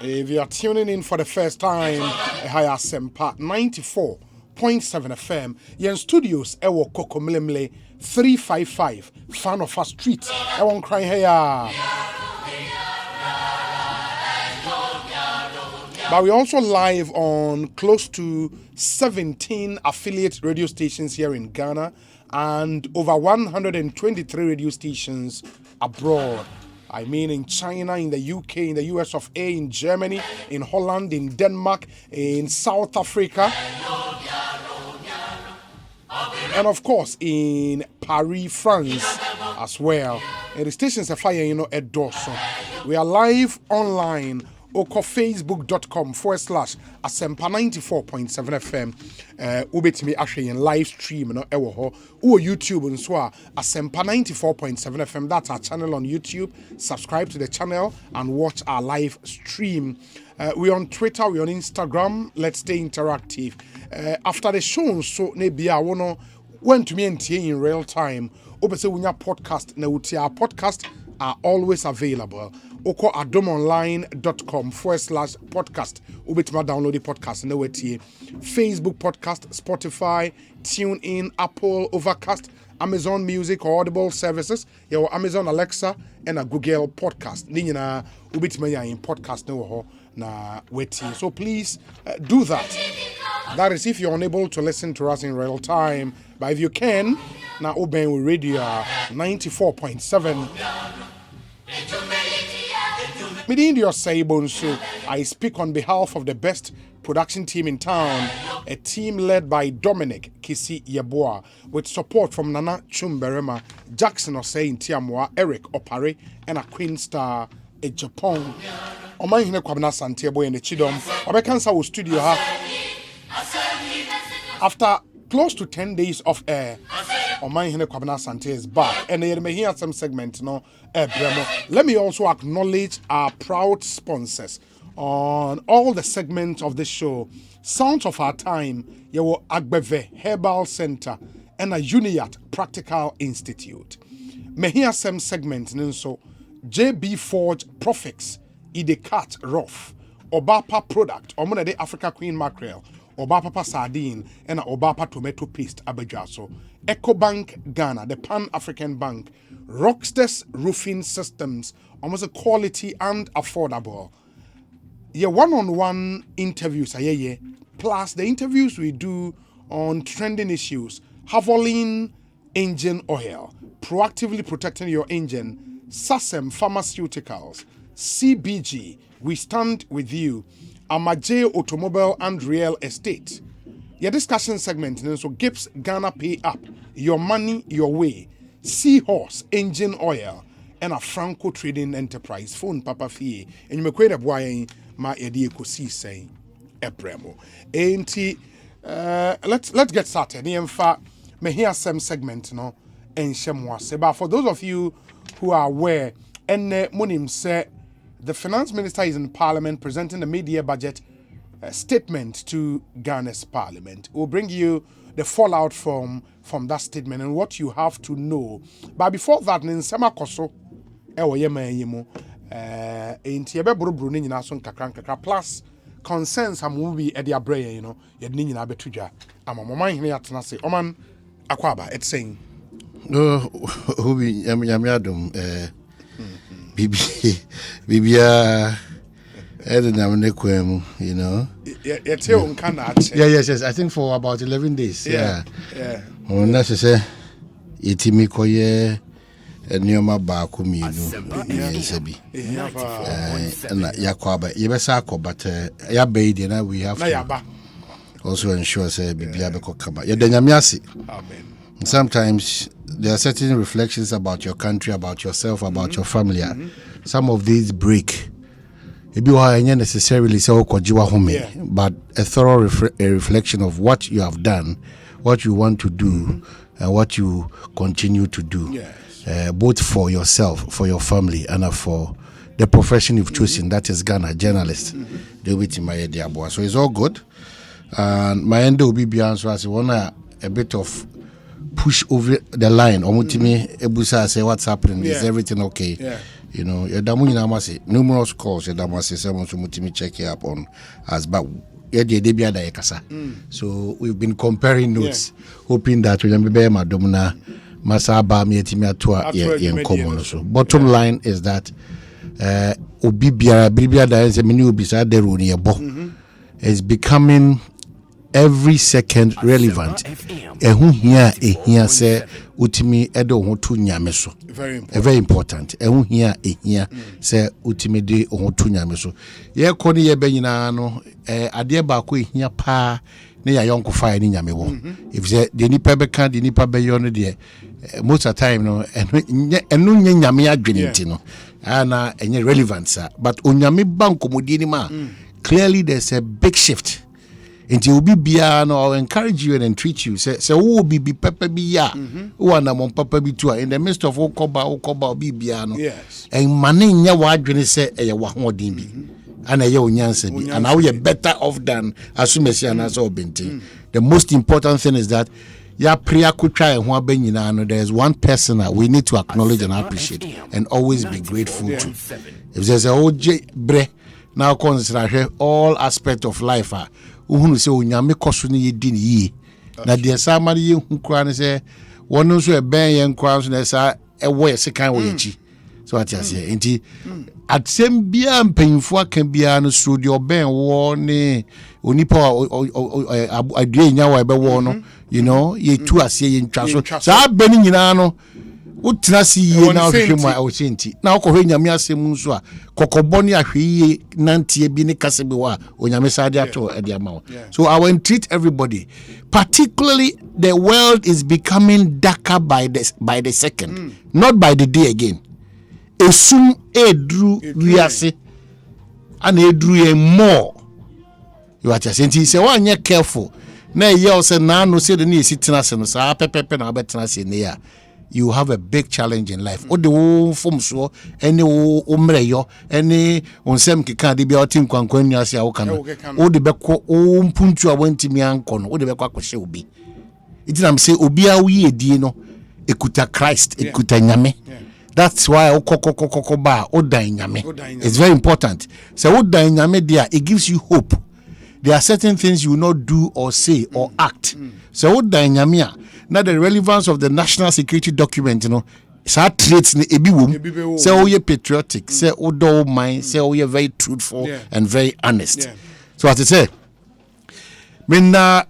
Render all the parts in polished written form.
If you are tuning in for the first time, M'Ahiasem 94.7 FM, you're in studios, Ewo Kokomilemle 355, Fan of a Street. I won't cry here. But we're also live on close to 17 affiliate radio stations here in Ghana and over 123 radio stations abroad. I mean in China, in the UK, in the US of A, in Germany, in Holland, in Denmark, in South Africa, and of course in Paris, France as well. And the stations are flying, at Dawson. We are live online. Facebook.com/Asempa 94.7 FM. Ubetimi Ashe in live stream no ewo ho. YouTube and so Asempa 94.7 FM. That's our channel on YouTube. Subscribe to the channel and watch our live stream. We're on Twitter, we're on Instagram. Let's stay interactive. After the show, so maybe I wanna went to me and in real time. Obese wunya podcast na uti our podcast are always available. Oko adomonline.com/podcast. Ubitima download the podcast and the Facebook podcast, Spotify, TuneIn, Apple, Overcast, Amazon Music or Audible services. Your Amazon Alexa and a Google podcast. Nina ubitima ya in podcast no na weti. So please do that. That is if you're unable to listen to us in real time. But if you can, now open with radio 94.7. I speak on behalf of the best production team in town, a team led by Dominic Kisi Yeboah, with support from Nana Chumberema, Jackson Osei Tiamwa, Eric Opare, and a Queen Star, a Japan. Omahine Kwabena Santiago in the Chidom, Obekansa will studio her. After close to 10 days of air, Omahine Kwabena Sante is back, and they may hear some segment, Let me also acknowledge our proud sponsors on all the segments of the show. Sounds of Our Time, Yawo Agbeve Herbal Center, and a Uniat Practical Institute. M'Ahiasem segment, Ninso, JB Forge Profix, Idecat Rough, Obapa Product, Omonade Africa Queen Mackerel, Obapa Sardine, and Obapa Tomato Paste Abejaso. Ecobank Ghana, the Pan-African Bank, Rocksters Roofing Systems, almost a quality and affordable. Your one-on-one interviews, plus the interviews we do on trending issues, Havoline Engine Oil, proactively protecting your engine, SASEM Pharmaceuticals, CBG, we stand with you, Amaje Automobile and Real Estate. Your discussion segment, so Gibbs Ghana Pay Up, Your Money, Your Way, Seahorse Engine Oil, and a Franco Trading Enterprise, Phone Papa Fee, and you may quite a my Ekosiisen M'Ahiasem. Let's get started. In fact, M'Ahiasem segment, and Shemwase. But for those of you who are aware, and Munim said the finance minister is in Parliament presenting the mid-year budget statement to Ghana's Parliament. We'll bring you the fallout from that statement and what you have to know. But before that, Ninsema Koso, plus concerns have movie at their brain, Yadnin Abetuja. I'm a moment here at Nasi Oman Akwaba, it's saying. No, Hubi Yamiadum, Bibia. Yes. I think for about 11 days. Yeah. Necessary. Itimi koye enioma ba kumienu. Na yakwaba. Yebesa ko but ya beidi na we have to also ensure say bibia be kokaba. Yedanyamiase. Amen. Sometimes there are certain reflections about your country, about yourself, about your family. Some of these break. Maybe why necessarily say but a thorough reflection of what you have done, what you want to do, and what you continue to do, both for yourself, for your family, and for the profession you've chosen. That is Ghana journalist. So it's all good. And my end will be beyond. So I want a bit of push over the line. Omutimi Ebusa say what's happening? Is everything okay? You know, numerous calls, someone to check it up on us, but so we've been comparing notes, hoping that we remember Madonna Masaba Mietimia Tua in common. So bottom line is that Bibia that is a menu beside the Rooney is becoming every second relevant. Here say utimi edo hotu nyameso. Very important. Here say utimi de hotu nyameso. Ye koni ye be nyina no ade ba ko here pa ne ya yonko fire ni nyame wo. If say the nipa be kan the nipa be yo no de most of the time no enu nyame adwene nti no ana enye relevant sir, but onyame banko mudi ni ma clearly there's a big shift. Until you be bia no, I'll encourage you and entreat you. Say who be pepper be ya, who are na papa be too in the midst of okoba be bia no. Yes. And money nya wadwene say e wa hodin bi. And ye onyansa bi. And how you better off than assume and as obenti. The most important thing is that ya prayer could try and ho ben nyina no, there's one person that we need to acknowledge and appreciate and always be grateful to. If there's a oje bre now consider all aspects of life uhunu se onyame koso ne yedi ne yi na de samari ye hukura ne se wono so e ben ye nkwa so na sa ewo ye sekan wo yechi so ati ase enti atsem bia mpanyimfo aka bia no so de oben wo ne onipa adue nya wa be wo no you know ye tu ase ye ntwa so sa beni nyina no utina si ye na ohwehwe mu a senti na okohwe nyame asem nso a kokobɔ ne ahwe ye nantie bi ne kase bi wa onyame sade ato e dia ma. So I will treat everybody, particularly the world is becoming darker by the second, not by the day again. Esum edru wiase and edru ye more. You are just saying say one ye careful na ye o say na no say the ne sitina se no sa pepepe na betena se ne ya. You have a big challenge in life. O de wo fom so ene wo mreyo ene onsem keka de bia otim kwankwan ni ase a wo kana o de beko o mpuntu a wantimi anko no o de beko akohye obi itina me say obi a wo yedie no ekuta Christ ekuta nyame. That's why o kokokokoko ba o dan nyame. It's very important. So o dan nyame there, it gives you hope. There are certain things you will not do or say or act. So what dynamic now the relevance of the national security document, you know, sa traits ni ebi wom. Say oh you patriotic, say oh do mind, say oh you very truthful and very honest. So as I say, minna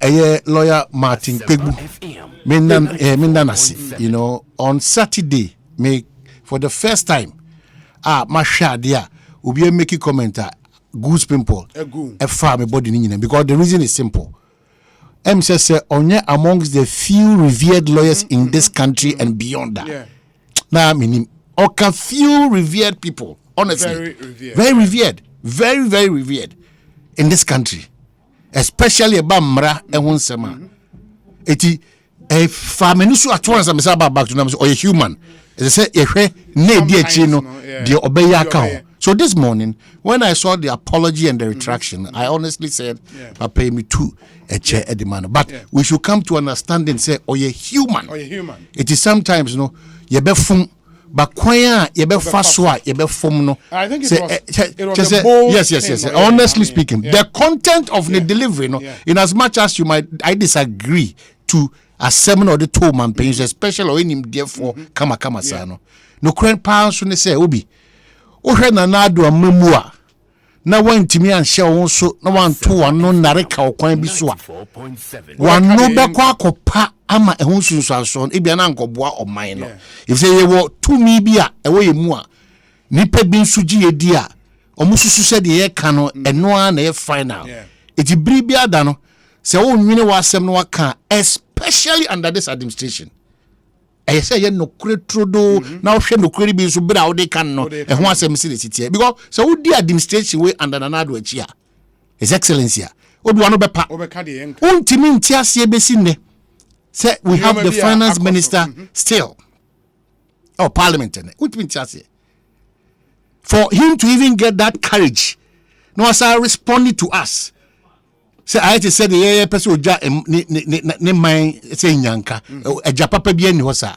lawyer Martin Pegbu, minna nasi, you know, on Saturday, for the first time, masha dia, ubi make a commenter. Goose pimple a farm body because the reason is simple. Says onye amongst the few revered lawyers in this country and beyond that. Now I mean oka few revered people, honestly. Very revered. Very revered in this country. Especially about Mra and Wonsema. Eti a farm so at once I'm back to them or a human. They say ne dia chino dia obeya ka. So this morning, when I saw the apology and the retraction, I honestly said, pay me too a chair at the man. But we should come to understand and say, oh, you're human. It is sometimes, you know, you be fum, but kwaya, you be faswa, you be fum, no. I think it was a bold yes. Honestly speaking, the content of the delivery, no, in as much as you might, I disagree to a seminar or the two man pains, especially when him therefore kama sano. No current pounds when they say, Obi. Ohwe na nado amamu a na wantimi anhye wo so na wanto wano nareka okwan bi so a wano bekọ akopa ama ehun sunsuanso e bia na nkoboa oman no if say ye wo tumi bi a ewo ye mu a nipa bi nsugi edi a omususu se de ye ka no eno a na ye final eti biri bi ada no se wo nwene wasem no waka especially under this administration. I say you no trodo now share no credit be so bra o de kan no e ho asem se de because so wo di administration we under nanado achi a his excellency a obi wano bepa obeka de enka untimi ntiase besi ne say we have the finance minister still parliament ne untimi ntiase for him to even get that courage no as responding to us. Say I to say the person oja ne man say nyanka eja papa bia ni ho sa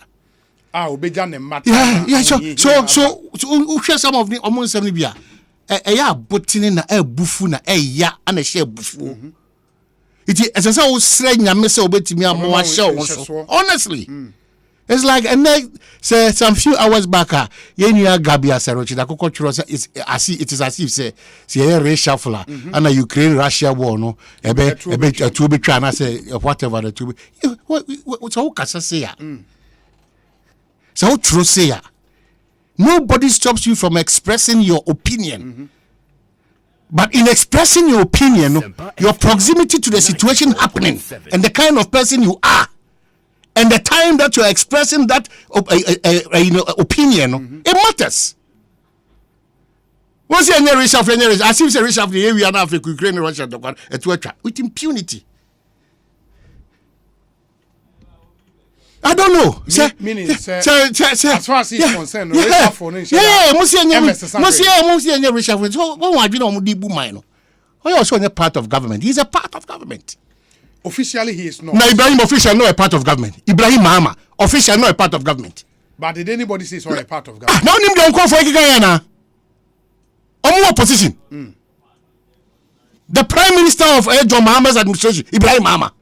obeja ne mata. Yeah. So we share some of the almost 70 bia. Ya botini na bufu na ya ana share bufu. Iti esese wo sre nyame se obetimi amoa share wo. Honestly. It's like, and then say some few hours back, Yenya Gabia Sarochi, the Coco Chrosa is as it is as if say a reshuffle and a Ukraine Russia war, no, a bit to be trying to say whatever the two. What's all Casa say? So true say. Nobody stops you from expressing your opinion. But in expressing your opinion, your proximity to the situation happening and the kind of person you are. And the time that you're expressing that opinion, it matters. Once you're in a reshuffle, as if it's a reshuffle, here we are now, Ukraine, Russia, with impunity. I don't know. Meaning, as far as he's concerned, reshuffle, reshuffle. So, what are also a part of government? He's a part of government. Officially, he is not. Now, Ibrahim official not a part of government. Ibrahim Mahama official not a part of government. But did anybody say he's not a part of government? Now, him don't call for Ghanaian. On opposition. The Prime Minister of John Mahama's administration, Ibrahim Mahama.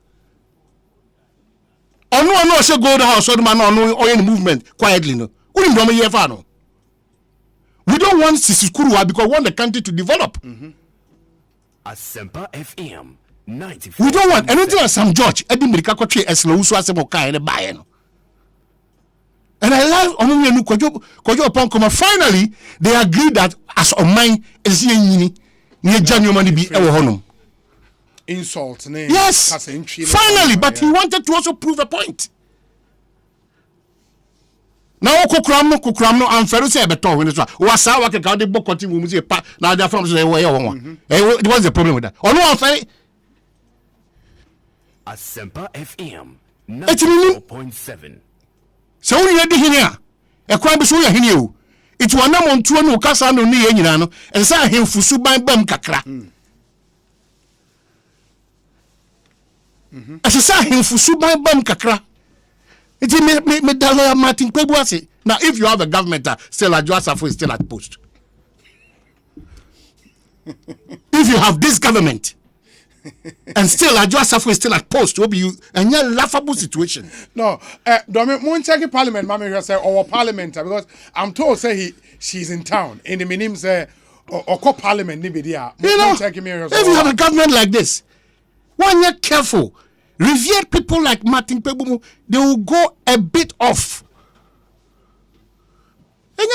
No, say go to the house, or any movement quietly. No, we don't want Sisikuruwa because we want the country to develop. Asempa FM. 94. We don't want anything like Sam George. Eddie Mirikakoche Eslo Asemo Kai and buy. And I love Omu Kojo upon Koma. Finally, they agreed that as on mine is near January money be our honum. Insult, yes. Finally, but he wanted to also prove a point. Now, Kukramno, and Ferruce Beton when it's was our the book continue. Now, they're from the way. It was the problem with that. Or no, say. Asempa FM 94.7. So we ready here. A crime so ya hini o. It was na montuo no kasa no ne nyina no. Ensa ahemfusu ban bam kakra. Ensa ahemfusu ban bam kakra. It me Daloya Martin Kwebuase. Now if you have a government still Adjosafo is still at post. If you have this government and still Adjosafo is still at post, will be you and your laughable situation. No, don't won't check parliament, Mammy say or parliament because I'm told say she's in town. In the meaning say or parliament nibidia. You know, if you have a government like this, when you're careful, revered people like Martin Pebumu, they will go a bit off. You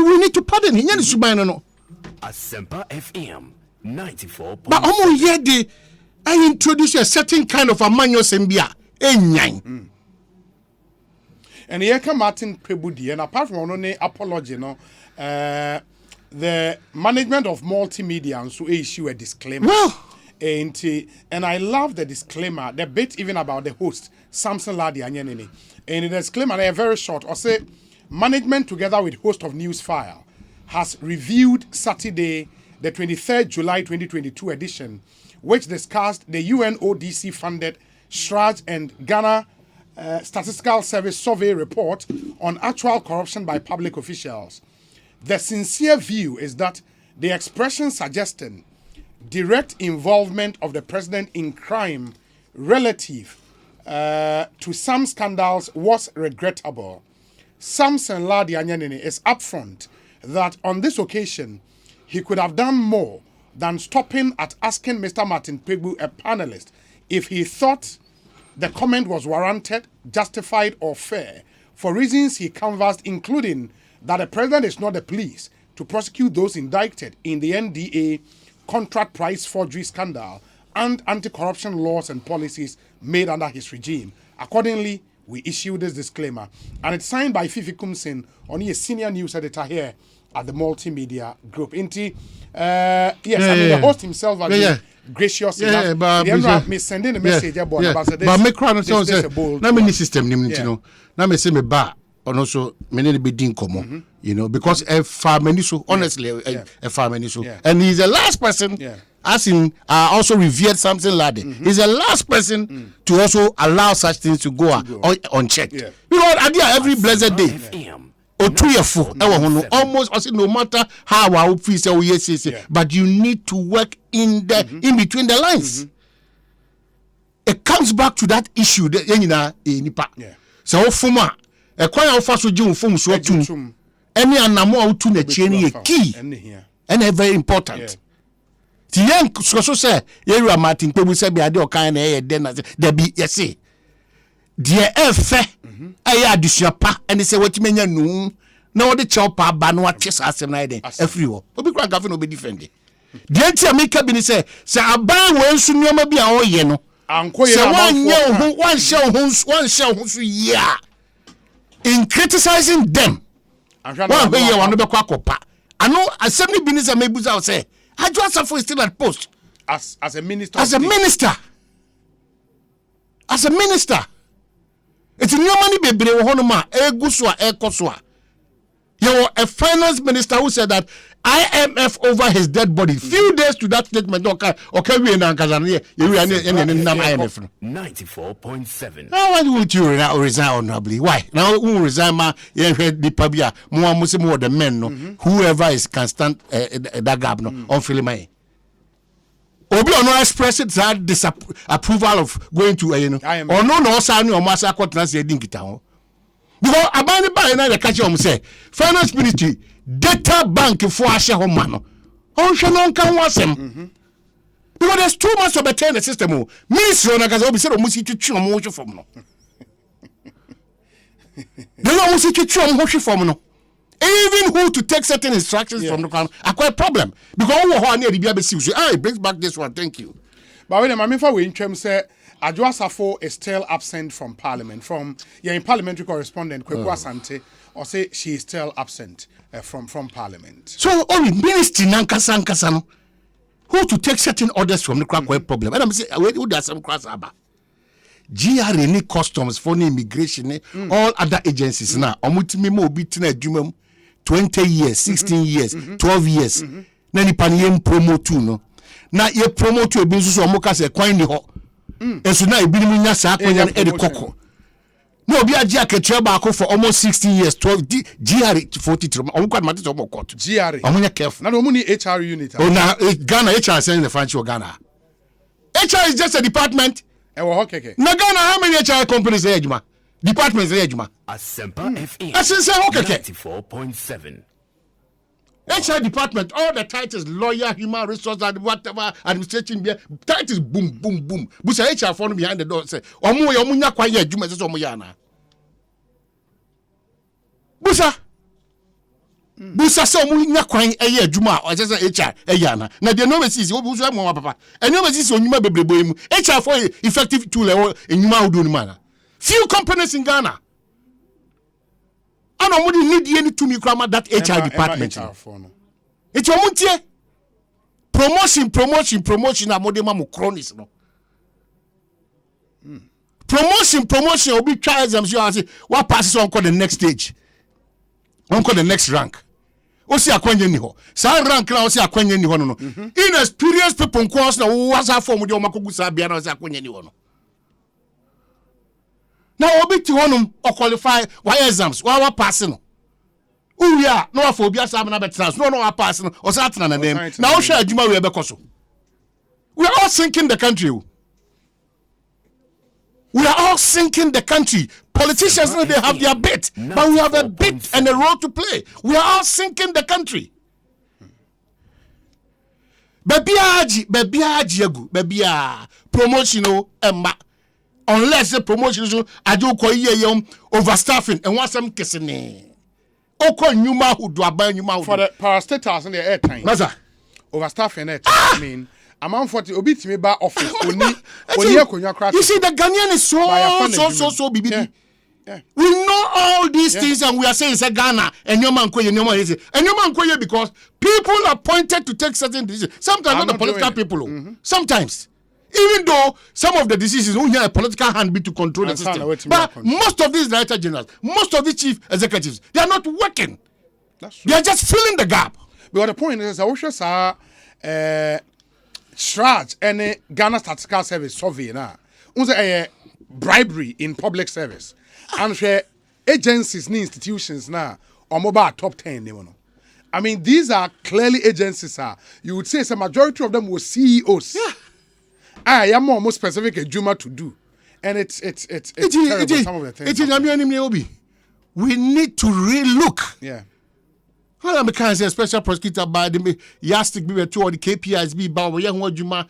will need to pardon him. Asempa FM 94. But almost yet I introduce a certain kind of a manual sembia. And here come Martin Prebudi, and apart from only apology, the management of multimedia and so issue a disclaimer. Well, and I love the disclaimer, the bit even about the host, Samson Ladi Anyenini. And the disclaimer, they are very short. Or say, management together with host of Newsfile has reviewed Saturday, the 23rd July 2022 edition, which discussed the UNODC-funded STRAJ and Ghana Statistical Service survey report on actual corruption by public officials. The sincere view is that the expression suggesting direct involvement of the president in crime relative to some scandals was regrettable. Samson Ladi Anyanini is upfront that on this occasion, he could have done more than stopping at asking Mr. Martin Pegbu, a panelist, if he thought the comment was warranted, justified, or fair for reasons he canvassed, including that the president is not the police to prosecute those indicted in the NDA contract price forgery scandal and anti-corruption laws and policies made under his regime. Accordingly, we issue this disclaimer, and it's signed by Fifi Kumsin, only a senior news editor here at the Multimedia Group. The host himself has been gracious enough. But me sending a message about this. But me crown so say, na me system no. Na me say me ba and also me need be din komo, because a farmer so honestly a farmer so, and he's the last person as in also revered something like that. He's the last person to also allow such things to go unchecked. Yeah. Because at the every blessed day, almost no matter how our fees are, yes, but you need to work in the in between the lines. It comes back to that issue that so Fuma, a choir of us with you from so to any anamo to the chain a key and very important. The young so say, you are Martin, we say be a deal kind of then there be yes. Dear F. I addition pa and they say what you mean no. No the chopper ban what chess as a night everywhere. Obi crack governor be defended. The anti make cabinet say I buy when soon you may be our yeno. So one shell yeah. In criticizing them. One way you want to be I know assembly minister may boost out say I just suffer still at post. As a minister. As a minister. As a minister. It's no money be honoma eguswa ekoswa. You a finance minister who said that IMF over his dead body. Few days to that statement, okay, we in IMF. 94.7. Now, why would you resign honorably? Why? Now, who resign? The Pabia, more the men, no, whoever is can stand that gap, no, on Philemon. Obi no express it that disapproval of going to or no sign or master court say dinkita. Because abani ba na the catch say finance ministry data bank for ashe ho ma no. On hwe no kan wasem. Because there's too much of a turn the system. Ministry na kaza obi say o musi twetwe o mo hwe fom no. They no musi twetwe o mo hwe fom no. Even who to take certain instructions from the ground are quite a problem. Because it brings back this one. Thank you. But when I'm in terms say Adwoa Safo is still absent from Parliament. From your parliamentary correspondent Kweku Asante, or say she is still absent from Parliament. So only ministry nankasa who to take certain orders from the crowd quite problem. And I'm saying who does some cross about. GRA ni customs for immigration all other agencies now. Omutimi mo obi tina adwuma 20 years, 16 years, 12 years. Na ni paniem promote too no. Na ye promote e bi so omo ka se kwan ni ho. Enso na e bi ni nya sa akwan e de kokko. Na obi agi aketre ba ko for almost 16 years, 12 GRA 43. Omo kwa mate so omo court. GRA. Omo nya careful. Na omo ni HR unit. Oh na Ghana HR send the French Ghana. HR is just a department. Okay. Na Ghana how many HR companies are ejuma? Departments are ejuma. Asempa FM. Asense okay. 94.7. HR department, all the titles, lawyer, human resource, and whatever, administration, titles, boom. Busa HR phone behind the door say, Omo nya kwa ye ejuma so omo ya na. Busa say omo nya kwa ye ejuma o say HR eyana. Na the no see obi so mo papa. Enyo me see onyuma bebrebo mu. HR for effective tool enyuma odo ni mana. Few companies in Ghana. And nobody need any to me krama that HR department. It's omuntie. Promotion amodema mo chronis no. Promotion obi try exams you say what passes on call the next stage. On call the next rank. Osi akwanye ni ho. Sa rank na osi akwanye ni ho no. Inexperienced people course na wasa form de o makogusa bia na osi akwanye ni ho no. Now obi ti honum o qualify why exams why pass no. Uya no afọ obi asam na betrans no pass no o sa atena na name. Now o hwe adwuma we be koso. We are all sinking the country. We are all sinking the country. Politicians know they have their bit, but we have a bit and a role to play. We are all sinking the country. Baby promotional emma. Unless the promotion so I do call ye overstaffing and want some kissing. Oko nyuma who do aban nyuma for the parastatals in the airtime. Maza overstaffing it. I mean amount 40 obi timi ba office oni akonya crack. You see the Ghanaian is so bibi. Yeah. We know all these things and we are saying say Ghana and your man koye because people are appointed to take certain decisions. Sometimes not the political people. Sometimes even though some of the decisions only have a political hand be to control the system. But most of these director generals, most of these chief executives, they are not working. That's true. They are just filling the gap. But the point is I wish Shraj and Ghana Statistical Service survey na. Unse bribery in public service. And share agencies ni institutions na or mobile top 10 ni mono. I mean, these are clearly agencies. You would say the majority of them were CEOs. Yeah. I am more specific a Juma to do. And it's terrible, some of the things. We need to relook. Yeah. How am I say special prosecutor by the Yastic be two or the KPIs be bow young Juma,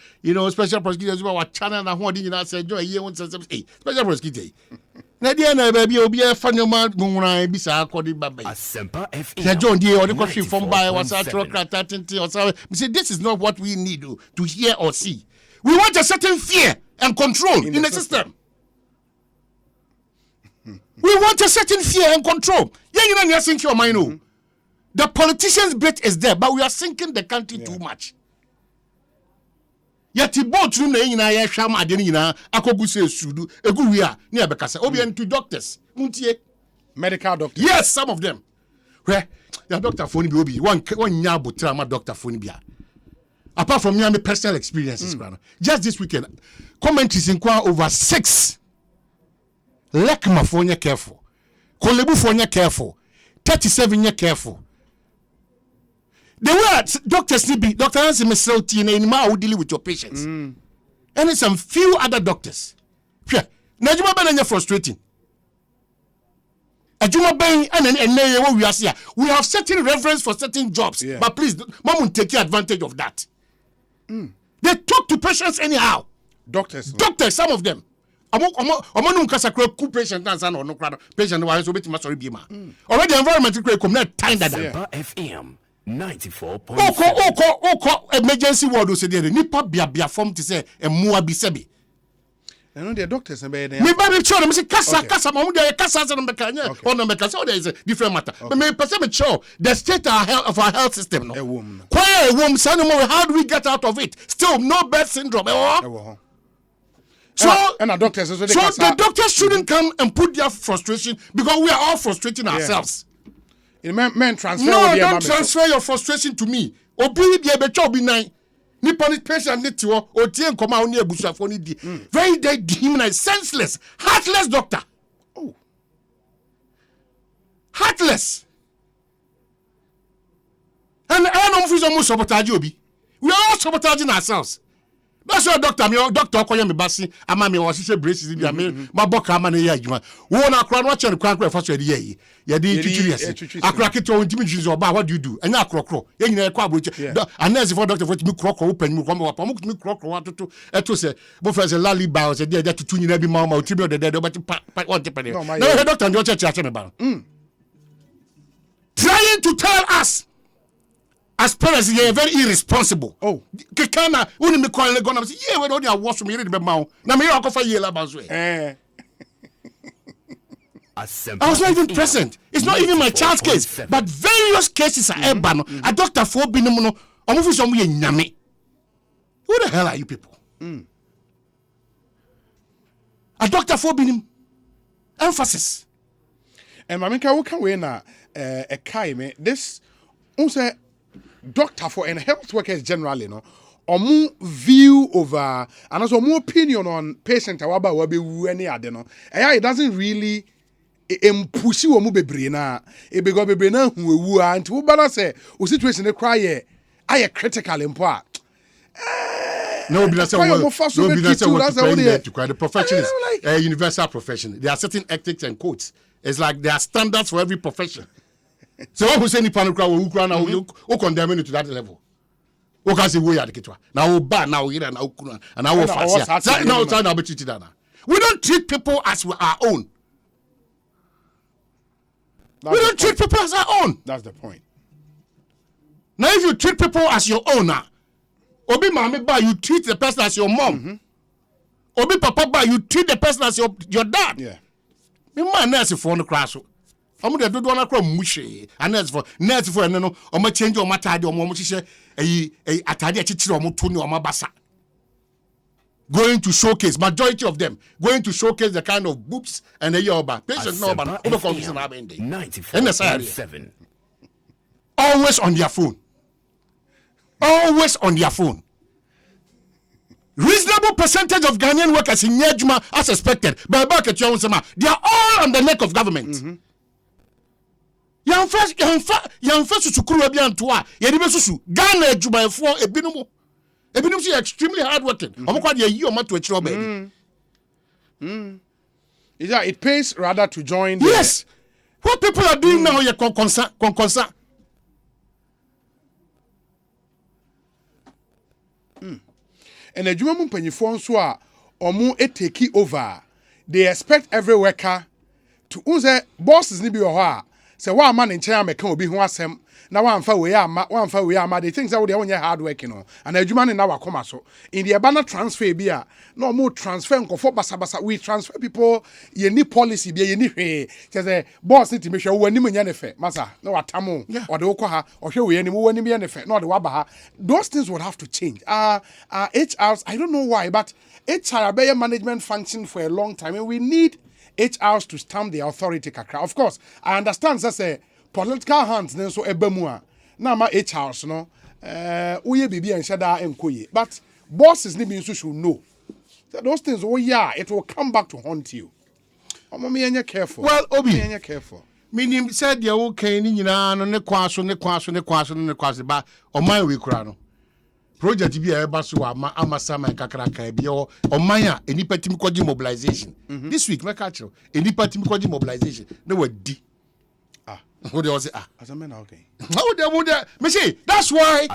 special prosecutors what channel and what did you say? Joy, special prosecutor. Nadia, baby, will be a funny man, Muna, Bisa, Cody Baby. Asempa FM. Yeah, John Deere, or the country from by was our truck, or so. We say this is not what we need to hear or see. We want a certain fear and control in the system. We want a certain fear and control. Yeah, you know, you're sinking your mind. The politicians' bit is there, but we are sinking the country too much. Yet he bought through the sham adenina, akobuse sudu, eguria, near Becassa, Obian to doctors. Medical doctors. Yes, some of them. Where the doctor Fonibiobi, one yabu trauma doctor Fonibia. Apart from me, personal experiences, just this weekend, commentaries inquire over 6. Lekma Fonia careful. Kolebu Fonia careful. 37 year careful. The way doctors need be, Dr. Hansi Messelty and who deal with your patients. And some few other doctors. Yeah. Najuma Ben frustrating. Ajuma Ben and we are here. We have certain reference for certain jobs. Yeah. But please, Mom will take advantage of that. They talk to patients anyhow. Doctors, some of them. Among Casa Crook patient or no patient wise obey sorry bima. Already environment come net time that FM 94.7. Oko emergency ward say there nipa bia form to say e mua bi sebi. I know the doctors and me baby sure me say kasa mo dey kasa say no mekanya or no mekasa so there is a different matter. But me person sure the state of our health system no. Why how do we get out of it? Still no bed syndrome. So the doctors shouldn't come and put their frustration because we are all frustrating ourselves. Men transfer. No, don't transfer your frustration to me. Obi be ebe cho bi nine. Ni punish patient ni tiwo. Otie nkoma oni ebusafo ni di. Very dehumanized, senseless, heartless doctor. Oh, heartless. And I don't feel almost sabotage obi. We are all sabotaging ourselves. That's why doctor koye me basi ama me wo sise braces bi me maboka ama ne ya adwuma wo na akra no che kwan kra fa so de ye ye de twitwiri akra keto on timi twiri oba what do you do enya akrokro ye nyina e kwa abroche anesi for doctor for timi krokro wo panimi kwa mo mo timi krokro atoto eto se bo fa se lali ba se de tutu nyina bi ma o timi de de but what the pede na doctor ndio che me ba trying to tell us as parents, they are very irresponsible. Oh, Kekana, when me call le gonna say, yeah, we don't have wash me read the mouth. Na me go for yela bazwe. I was not even present. It's not even my child's case, but various cases are ebano. A doctor for binomo, omufu so mu nyame. Who the hell are you people? A doctor for binim. Emphasis. And mamika wo kan we na a kai me this unse doctor for and health workers generally no view over and also more opinion on patient awaba wabe wu any ade no it doesn't really push wo mu bebre na e be go bebre na hu ewu anti wo bana say o situation e cry aye critical impo a no be that's the profession is a universal profession. There are certain ethics and codes. It's like there are standards for every profession. So who say ni panu kra wo kra na wo condemn to that level. Wo can say wo ya de ketwa. Na wo ba na wo ira na wo kunu and na wo fasia. Na be treated na. We don't treat people as our own. We don't treat people as our own. That's the point. Now if you treat people as your own now, Obi mama ba you treat the person as your mom. Obi papa ba you treat the person as your dad. Yeah. Me man nurse for no crash. I'm going to do one across mushy, and that's for no, or my change or my tide or more mushy, a tadia chichi or mutuni or mabasa. Going to showcase, majority of them, going to showcase the kind of boobs and the yoba. Patients know about overconsumption of Abende. 94.7. Always on their phone. Always on their phone. reasonable percentage of Ghanaian workers in Yejuma as expected. But back at your they are all on the neck of government. Young first sukuru ebi antoa ye de besusu Ghana adwumayefo ebinom extremely hard working. Omokwa de yi omato akire oba. Is that it pays rather to join? Yes. What people are doing now, you concern. And the Juma mpanyifo nso a omo take over. They expect every worker to unse bosses ni bi wo ha. Say wa man nchen ameka obi ho asem na wa mfa we ama they think say we dey onye hard work no and adwuma ne na wakoma so in the banner transfer bi a no more transfer nkofo basabasa we transfer people ye ni policy bi ye ni hwe say boss need to make sure we anim nya ne fe masa na watamo or de wokọ ha ohwe we anim we anim nya ne fe na de waba ha those things would have to change HRs I don't know why but HR be management function for a long time and we need HRs to stamp the authority kakra. Of course, I understand that say political hands then so ebemu a na ma HRs no uye bibi en shada enkoye. But bosses ni bi should know that those things it will come back to haunt you. Omo me enye careful. Well, Obi enye careful. Meaning said the okay ni nyina no ne kwaso ba oman we kura no. Project bi a eba so amasama kakraka bi o oman a enipa timi kwaji mobilization this week make catch enipa timi kwaji mobilization na wadi who they say Asame okay how they me say that's why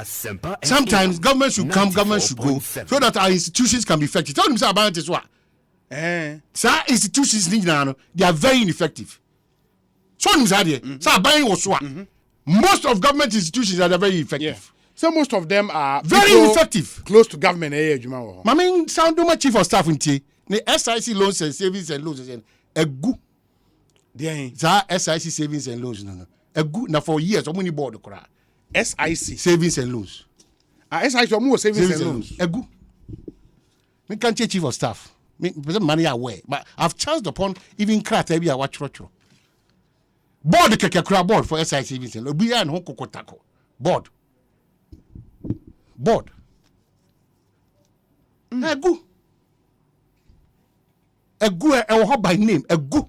sometimes government should come government should go so that our institutions can be effective. Tell them say about this one sa institutions ni na they are very ineffective so them say there say buying was one most of government institutions are very effective. So most of them are very effective, close to government. I mean, sound my chief of staff in T. The SIC loans and savings and loans and a good. SIC savings and loans no. A good now for years. How many board the SIC savings and loans. SIC more savings and loans. A good. Me can't chief of staff. Me money away, but I've chanced upon even craft every hour watch. Board the kekra board for SIC savings and loans. Be an hokokotako board. Board. A good by name. A good.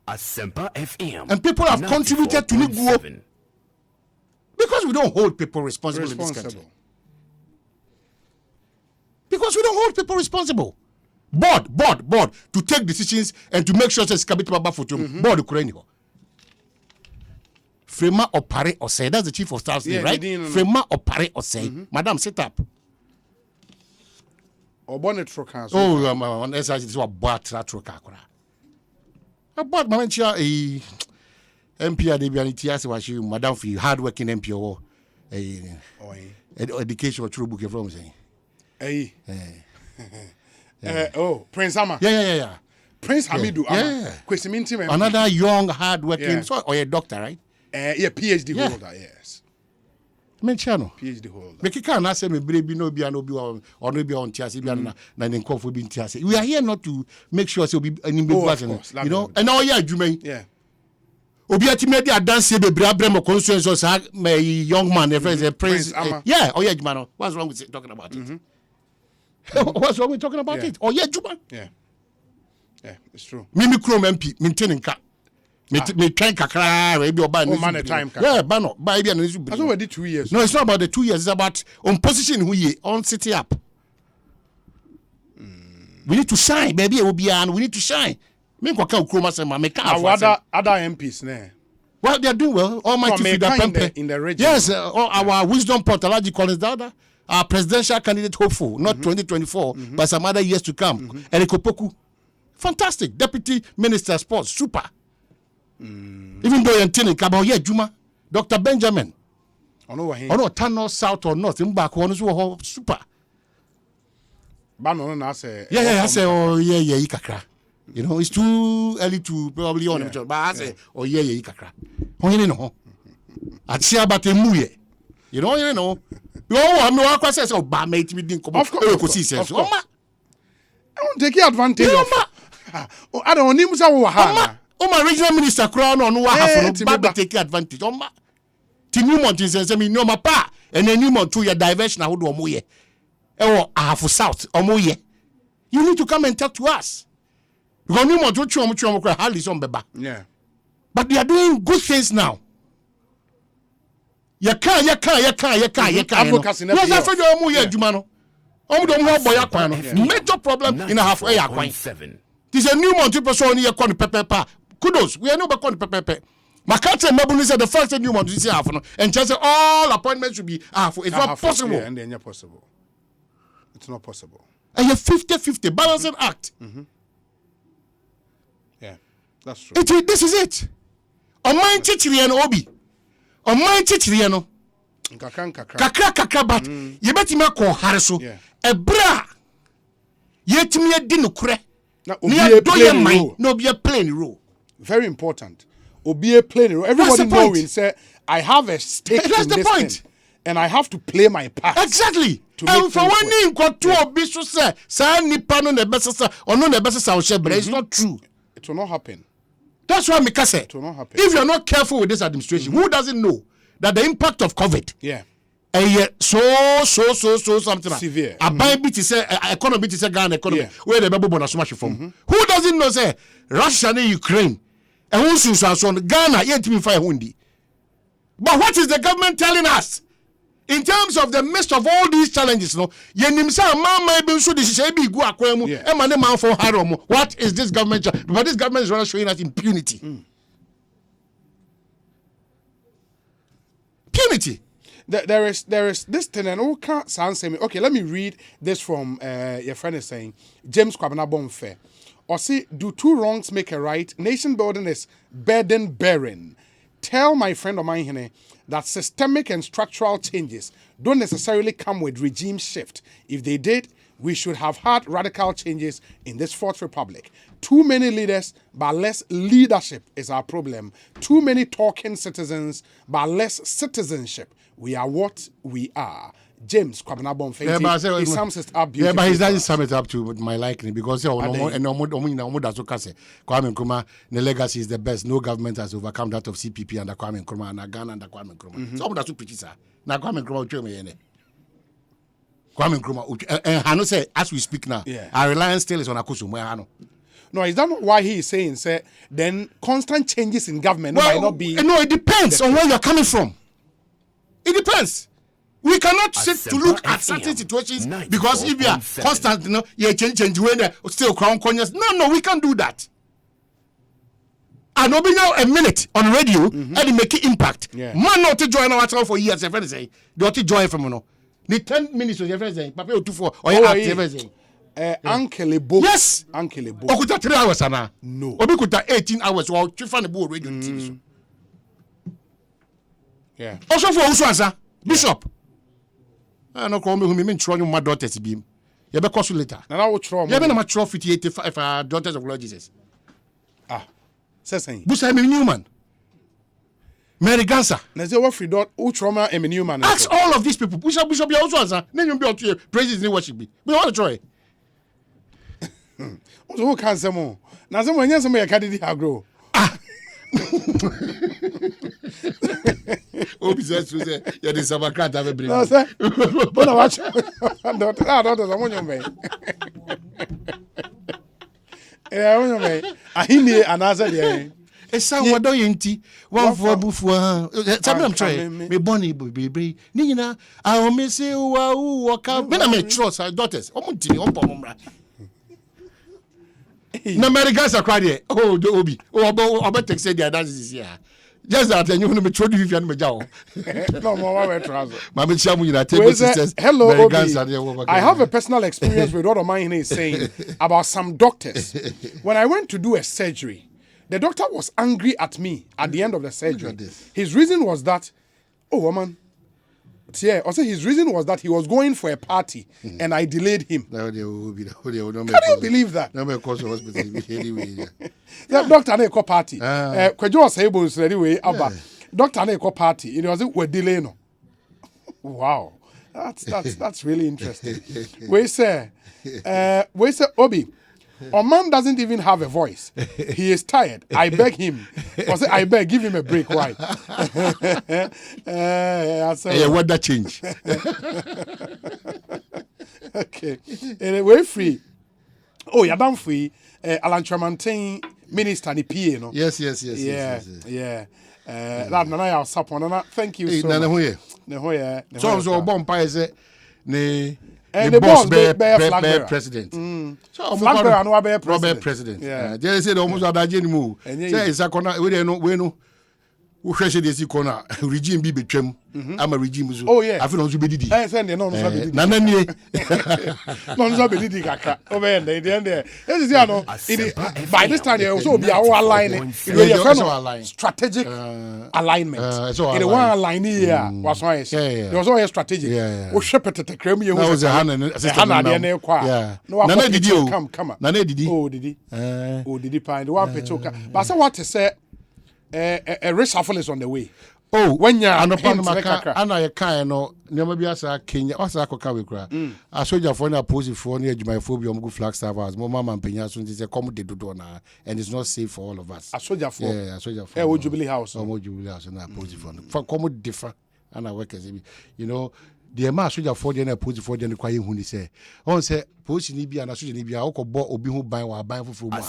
Asempa FM. And people have contributed to Niguo because we don't hold people responsible in this country. Because we don't hold people responsible. Board to take decisions and to make sure it's kabit for to board Ukraine. Frema opare or say that's the chief of staff, right? Frema opare or say, Madam, sit up. Or bonnet trucker. Oh, on SIC is what bought that trucker. I bought my chair a MP at the Bianitias was you, Madam, for hard working MP or education or true book from saying. Oh, Prince Ama. Yeah. Prince Hamidu Ama. Another young, hard working, or a doctor, right? PhD holder, yes. Menchano. PhD holder. Make can I say me baby no be or no be on Tiasi na nko be Tiasi. We are here not to make sure so be any you know. And now yeah. Obi atime dey dance be bra brem constituency so my young man the friend Prince. Yeah, Juma. What's wrong with talking about it? What's wrong with talking about it? Juma. Yeah. Yeah, it's true. Mimi Chrome MP maintaining car. Me train kakra we be oba no time. Yeah, ba no. Ba bia no zu. That's already 2 years. No, it's not about the 2 years. It's about on position who ye on city up. We need to shine, baby. It will be and we need to shine. Me kwa ka ukroma say ma me ka other MPs ne. Well, they are doing well. All my in the region. Yes, our wisdom portology calls that our presidential candidate hopeful, not 2024, but some other years to come. Erikopoku. Fantastic. Deputy Minister of Sports, super. Even though you're telling about Juma, Dr. Benjamin. Oh, turn north, south, or north. Super. I say, ikakra. You know, it's too early to probably on him. But I say, ikakra. No. I'd say about a muye. You know. I'm no one says, but mate, we didn't come off. Ekosiisen. I don't take advantage of. I don't need to my regional minister crown on what happened, but take advantage. Tinumont is me no mapa, and then you want to your diversion. I would do a half south or moye. You need to come and talk to us. Because you want to hardly some beba. Yeah. But they are doing good things now. You can't. Advocacy never Yes, I pay feel you Jumano. Major problem in a halfway. This is a new month person here called Pepe. Kudos. We are not going to Pepe. Makati Mabuni said the first new month this half and just all appointments should be half. It's not possible. Yeah, and then possible. It's not possible. And you 50-50 balancing act. Yeah, that's true. This is it. On my chichiriano obi. On my chichiriano. Kakra but you bet him a call Harriso. A bra. Yet me a dinukre. No be a plain rule. Very important. Be a plain rule. Everybody knowing say I have a stake in this point. And I have to play my part. Exactly. And for one name, got two obispo say, "Say nipa no nebesasa or no nebesasa o share," but it's not true. It will not happen. That's why Mika said, it will not happen. If you're not careful with this administration, who doesn't know that the impact of COVID? Yeah. So something severe. A bit is economy is a Ghana economy where the baby bonus smash from. Who doesn't know say Russia and Ukraine and who so Ghana yet to be fire hundi. But what is the government telling us? In terms of the midst of all these challenges, no, what is this government? But this government is rather showing us impunity. Impunity. There is this thing, and who can't sound say me. Okay, let me read this from your friend is saying James Kwabena Bonfe. Or see, do two wrongs make a right? Nation building is burden bearing. Tell my friend of mine here that systemic and structural changes don't necessarily come with regime shift. If they did, we should have had radical changes in this Fourth Republic. Too many leaders, but less leadership is our problem. Too many talking citizens, but less citizenship. We are what we are. James Kwabena Bonfe. He sums it up beautifully. Yeah, but he doesn't sum it up to my liking because Kwame Nkrumah, the legacy is the best. No government has overcome that of CPP under Kwame Nkrumah and Ghana under Kwame Nkrumah. So that's pretty sir. Now Kwame Nkrumah Kwame Nkrumah and Hano say as we speak now, our reliance still is on Akosombo Hano. No, is that not why he is saying say then constant changes in government might not be? No, it depends on where you're coming from. It depends. We cannot sit to look at certain situations because if you are constant, you change when still crown corners. No, we can't do that. And be now a minute on radio and make it impact. Man not to join our for years. Your friend say they ought to join from the 10 minutes. Your friend say Papa 24 or your act. Uncle Ebo. Yes, Uncle Ebo. Okuta 3 hours ana. No. Okuta 18 hours. Or you find the board radio TV. Yeah. Also for Uswansa Bishop. I no call me who me try my daughters be. You be cost later. Na wo try mo. You be na ma try 85 daughters of Lord Jesus. Say. Busa me Newman. Mary Gansa. Na say what free dot wo try ma em Newman. Ask all of these people. Bishop be also answer. Na you be out here praises in worship be. We want to try. Who can say more? Na say mo nya say mo ya kadidi agro. Obi says to say you dey sabakrat have bring. No sir. But na watch. Don't someone me. Onyo me. Ahini anaza dey. Esa wadon yenti one for bufu sabi am try me born baby ni nyina I me say wa waka me na me trust our daughters omo ntimi ompo omra na Americans are crying the obi obo take say their dance is here just that you know me trust you and me jaw no more we trouser mama chiamu you take sisters hello Obi. I have a personal experience with what of mine is saying about some doctors. When I went to do a surgery, the doctor was angry at me at the end of the surgery. His reason was that, his reason was that he was going for a party and I delayed him. Can you believe that? That doctor na eko party. Kwejo was able to anyway, doctor na eko party. It was we delay no. Wow. That's really interesting. We say Obi, a man doesn't even have a voice. He is tired. I beg him. I say, I beg, give him a break. Why? What that change? Okay. Anyway, free. Oh, you're done for Alan Tramantain minister ni PA no. Yes. Yeah. That nana ya support nana. Thank you so much. Ne hoye. So bomb pa is ne the boss be president. So flag bearer no be president. Yeah. They say almost adaje ni mu. Say isakona we no wohwehwe de si kona regime bi betwam ama regime so afi no so bedidi send no so bedidi na nanie no so bedidi kaka over there there this is no by this time there also be our align strategic alignment in one align here was why there was all strategic we shepherd to krem ye was hana de kwa no na didi o come na didi didi find one pechoka but say what to say a reshuffle is on the way. Oh, when you're ana ye kan no nyama bi asa Kenya asa akoka we kura asoja for na pose for na adwumayfo bi omgu flag staff house mo mama mpanya so say come de dodo na and it's not safe for all of us. Asoja for asoja for o Jubilee House na pose for come different ana workers you know the ma asoja for na pose for na kwa ye hu ni say on say pose ni bia na asoja ni bia okobo obi hu ban wa ban foforo mu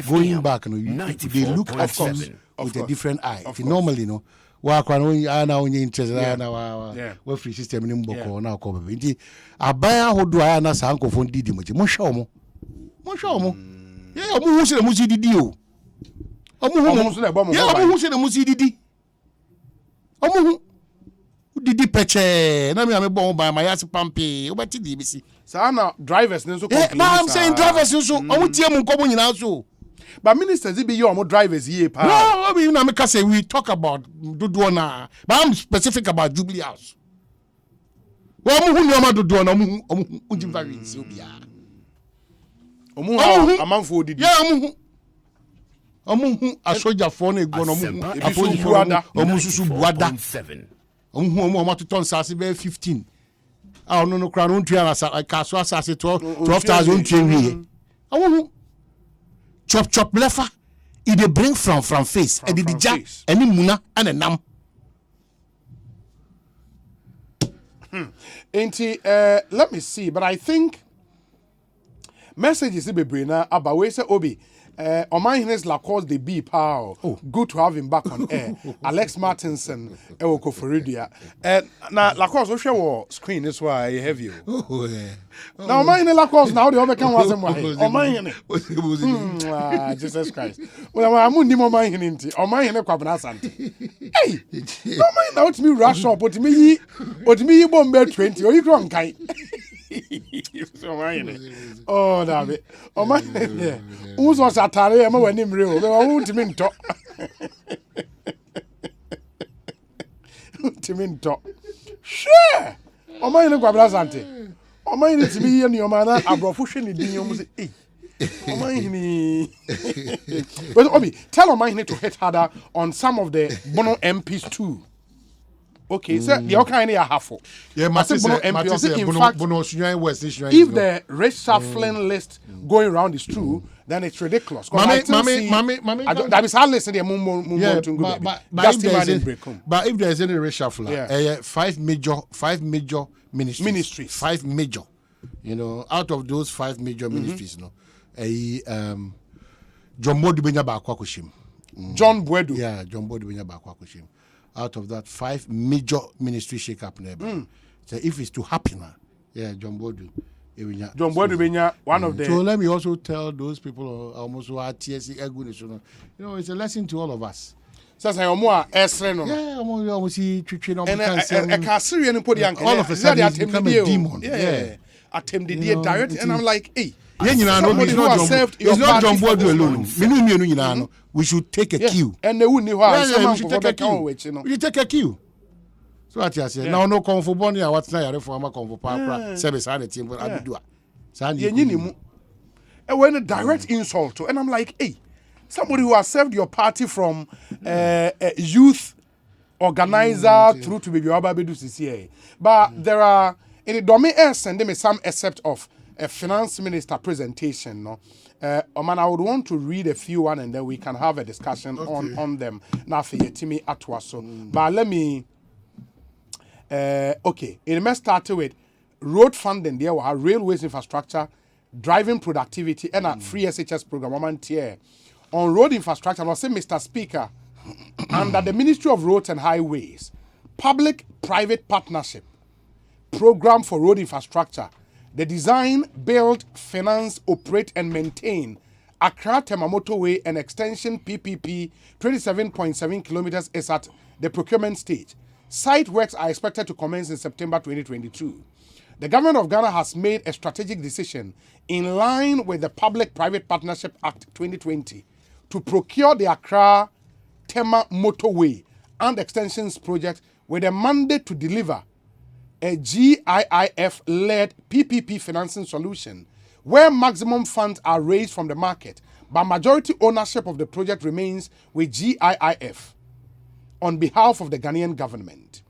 going back no they look at us with a different eye. Normally no wa kwa no ana onye interest wa free system ni mboko na ko bebe nti abaya hodo aya na sa ankofo ndidi mo hwe omo ye omo hu se na musi didi o omo hu se na musi didi omo hu didi peche na me bon ba ma yasi pampe obati di bisi sana drivers nso complain I'm saying drivers nso omo tie mu nkomo nyina so. But ministers, it be your drivers here. No, I mean, I can say we talk about Duduana, but I'm specific about Jubilee House. Well, I'm who know Duduana, among 4 did. Yeah, I'm who a soldier for a gun, a Musu Buada 7. To turn Sassy 15. I don't know, crown tree, I can't so assassin 12,000 train. I won't. Chop lefa it dey bring from face and the ja any muna and a nam let me see, but I think messages be brina about we say obi on my hands la cause the be power. Good to have him back on air. Alex Martinson ewoko foridia na la cause we share screen is why I have you. Now my la cause now the other can was on my Jesus Christ. Well I'm ni mo my nti on my kwabena asante. Hey, no mind now to me rush up but me yi bomb 20 or you kron kai. Oh, David. Oh, my. Who's was at Tare? I'm going to real. They won't mean talk. Sure. Oh, my, look at Brazante. Oh, my, it's me and your man. I'm profusion in the almost. Oh, my. But, Obi, tell my to hit harder on some of the Bono MPs too. Okay, so the kind of half. Yeah, in fact, if the reshuffling list going around is true, then it's ridiculous. That is how listen there. But if there is any reshuffle, 5 major ministries. 5 major. You know, out of those 5 major ministries, you know, John Bodu benya ba kwakushim. John Bodu. Yeah, John Bodu benya ba kwakushim. Out of that 5 major ministry shake up never. So if it's to happen, John Bodu. John Bodu benya one of the. So let me also tell those people almost who are TSC you know, it's a lesson to all of us. So say omo esre no. Yeah, omo see twitwe no and can Syrian put all of a sudden he become a demon. Yeah. Attempt the direct and I'm like, hey. It's not John Bodu alone. We should take a cue. And they wouldn't we should take a cue. We take a cue. So what you say? Now no come for Bonnie. What's now? Reformer come for power. Service and team. But I do it. And when a direct insult to, and I'm like, hey, somebody who has served your party from youth organizer through to baby Ababedu CCA. But there are in the domain and them some except of a finance minister presentation, no. Man, I would want to read a few one and then we can have a discussion on them. Now for Timi Atwaso. But let me okay. It must start with road funding there were railways infrastructure, driving productivity and a free SHS program on road infrastructure. And I say, Mr. Speaker, under the Ministry of Roads and Highways, public-private partnership program for road infrastructure, the design, build, finance, operate, and maintain Accra Tema Motorway and Extension PPP 27.7 kilometers is at the procurement stage. Site works are expected to commence in September 2022. The government of Ghana has made a strategic decision in line with the Public-Private Partnership Act 2020 to procure the Accra Tema Motorway and Extensions project with a mandate to deliver a GIIF-led PPP financing solution where maximum funds are raised from the market, but majority ownership of the project remains with GIIF on behalf of the Ghanaian government.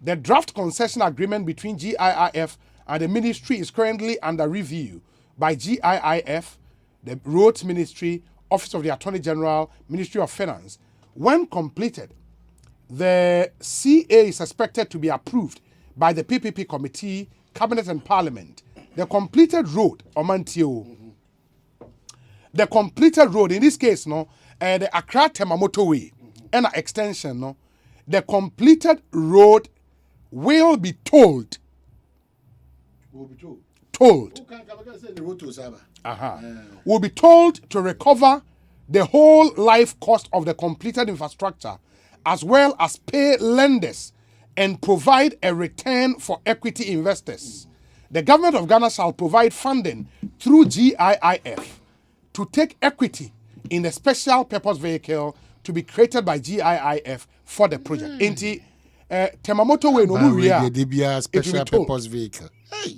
The draft concession agreement between GIIF and the ministry is currently under review by GIIF, the Roads Ministry, Office of the Attorney General, Ministry of Finance. When completed, the CA is expected to be approved by the PPP Committee, Cabinet and Parliament. The completed road, Omantio, the completed road, in this case, the Accra Tema Motorway and extension, the completed road will be tolled. Will be told to recover the whole life cost of the completed infrastructure, as well as pay lenders and provide a return for equity investors. The government of Ghana shall provide funding through GIIF to take equity in the special purpose vehicle to be created by GIIF for the project. Inti Tema Motorway no mu special purpose vehicle. Hey,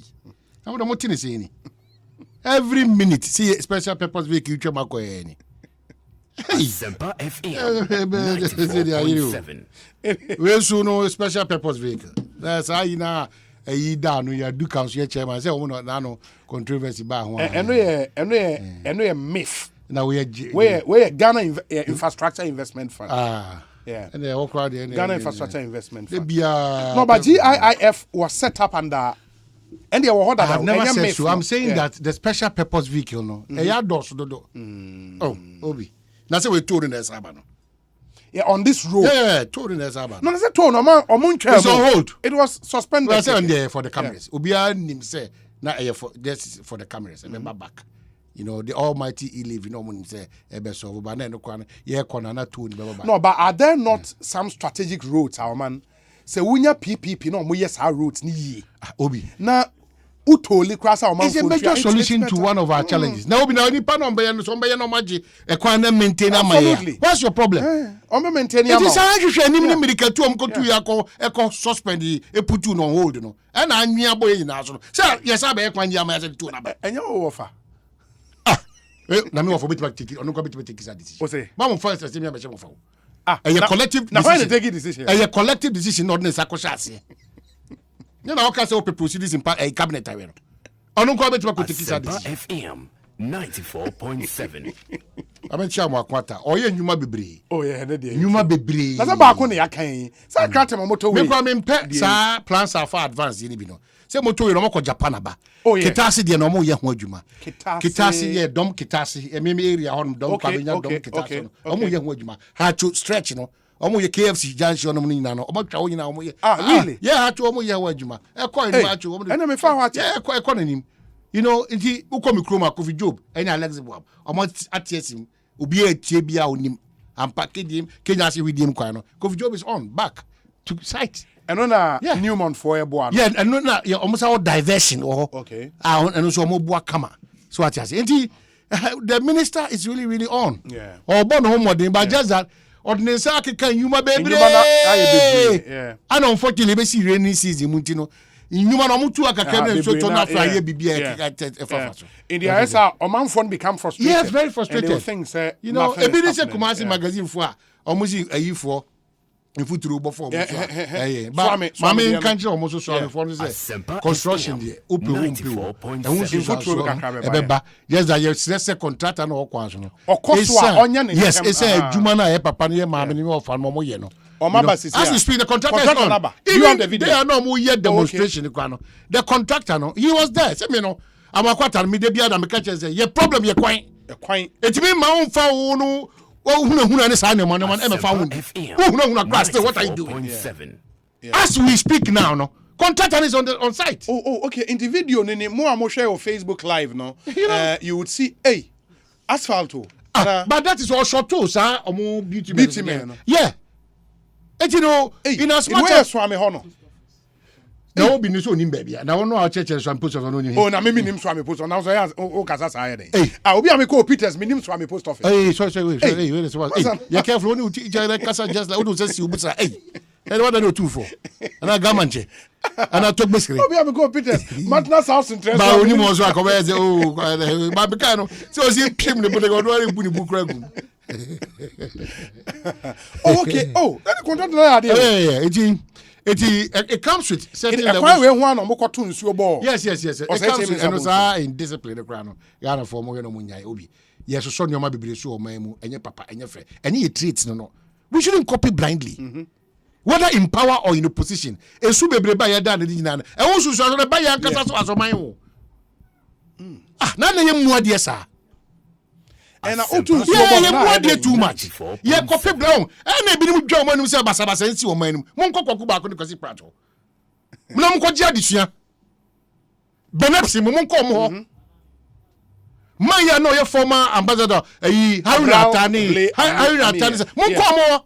I'm not saying every minute see a special purpose vehicle you chama ko any. Semper FM 94.7. We so no special purpose vehicle. That's how you know you down you do council chairman say we no controversy ba ho. Eno myth. Now we Ghana Infrastructure Investment Fund. Yeah. And the crowd Ghana Infrastructure Investment Fund. No, but GIIF was set up under and they were I've never said so. I'm saying that the special purpose vehicle no. Oh, Obi. That's what we told in the Sabano. Yeah, on this road. Yeah, told in the Sabano. No, that's a toll. It's on hold. It was suspended. Well, I there for the cameras. Ubia nim say na for this for the cameras. Remember back. You know, the almighty live, you know, when say so but then no tool. No, but are there not some strategic routes, our man? Say wunya PPP no mo yes our routes ni Obi. Na utoli kwasa our man. It's a major solution to one of our challenges. Now Obi na ni pa no mbe so mbe no maji e kwan na maintain am here. What's your problem? On maintain am. It is hwehwe ni medical to amkotu ya ko suspend e putu no hold no. E na anwia boy na so. Say yes aba e kwan ya ma say to na ba. Enye wo offer. Na me offer bit take on go bit take this decision. O say. Ma mo first say me be che mo fa. A collective decision. Now why take decision? A collective decision ordinance akoshase. You know, okay, so proceedings in cabinet time. On go bit take this decision. FM 94.7. Abencha mo akwata. Oye nyuma bebre. Oh yeah, na dey. Nyuma bebre. Na ba ko na yakan. Sa Accra Tema Motorway. Me kwa me mpe sa plans are for advance ni bi no. Say motorway no mo Japan aba. Oh yeah. Kitase de no mo ye ho adwuma. Kitase ye dom kitase. E me area ho dom kwa benya dom kitase no. Omo ye ho adwuma. Ha to stretch no. Omo ye KFC junction no nyina no. Omo twa wo nyina omo ye. Really? Yeah, ha to omo ye ho adwuma. E ko enu ha to omo. Ena me fa wa. Yeah, e ko nanim. You know, inti ukomi kroma Kofi Job. Ena Alex Boab. Omo atiesim. Obi etie bia onim. Ampake dim Kenya se widim kwa no. Kofi Job is on back to site. And on Newman for a board. Yeah, and no, almost all diversion. Okay. And also more boa kama. So what you say? The minister is really on. Yeah. Or born home but just that ordinance can you my baby. Yeah. And unfortunately, we see rainy season. Muntino. In human omutu akakene so to na fly bibia in the ISA Oman phone become frustrated. Yes, very frustrated. And things you know, a bit is a Kumasi magazine for almost a year for in futuro before. But Mammy country almost so for construction the open just that yes, contract and all quantum. Of course, yes, it's a Jumana papa near Mammy or Farmo Yeno. As we speak, the contractor is on. Even the video, no more yet demonstration. The contractor, no, he was there. Say, you know, amakwata me de bia na me ka che say ye problem ye kwan etimi ma won fa wo no wo huna ne sa ne mo e me fa wo huna class what are you doing? Yeah. As we speak now, no contact is on site. Oh, okay. In the video, more share on Facebook Live, no, you would see, hey, asphalt. But that is all short too, sir. Beauty man. Yeah. And you know, in as much as Swami Hono. Now be no nim baby. Now no our church and post on no. Oh, na me nim Swami post on. Now so o kasa sa here. Ah, obi am call Peters, me nim Swami post office. Hey, sorry, wait. You careful when you kasa just like we just see you say, hey. And what I know too for? And I gamanche. And I talk basically. Oh, we have go Peters. Matnas house in Trent. But only was I come and say, oh, Babicano. So he came to put a good one in book. Oh, okay. Oh, that's the content. It comes with certain levels. Yes. It comes with and also in discipline the crown. Yana for more no munya obi. Yes, so son your ma be so mamu and your papa and your friend. And he treats no. We shouldn't copy blindly. Whether in power or in opposition. E su bebre ba ya da na di na. E won su so ba ya nkasa so asoman wo. Na na ye mu ade sa. And otu so ye mu ade too much. Ye copy brown. E na bi ni mu dwa mo anu se basa nsi wo man anu. Mo nkokoko ba ko ni kwasi prato. Mo na mo ko gia disua. Benepsi mo nko mo ho. Maya no ye former ambassador Haruna Atani. Mo nko mo ho.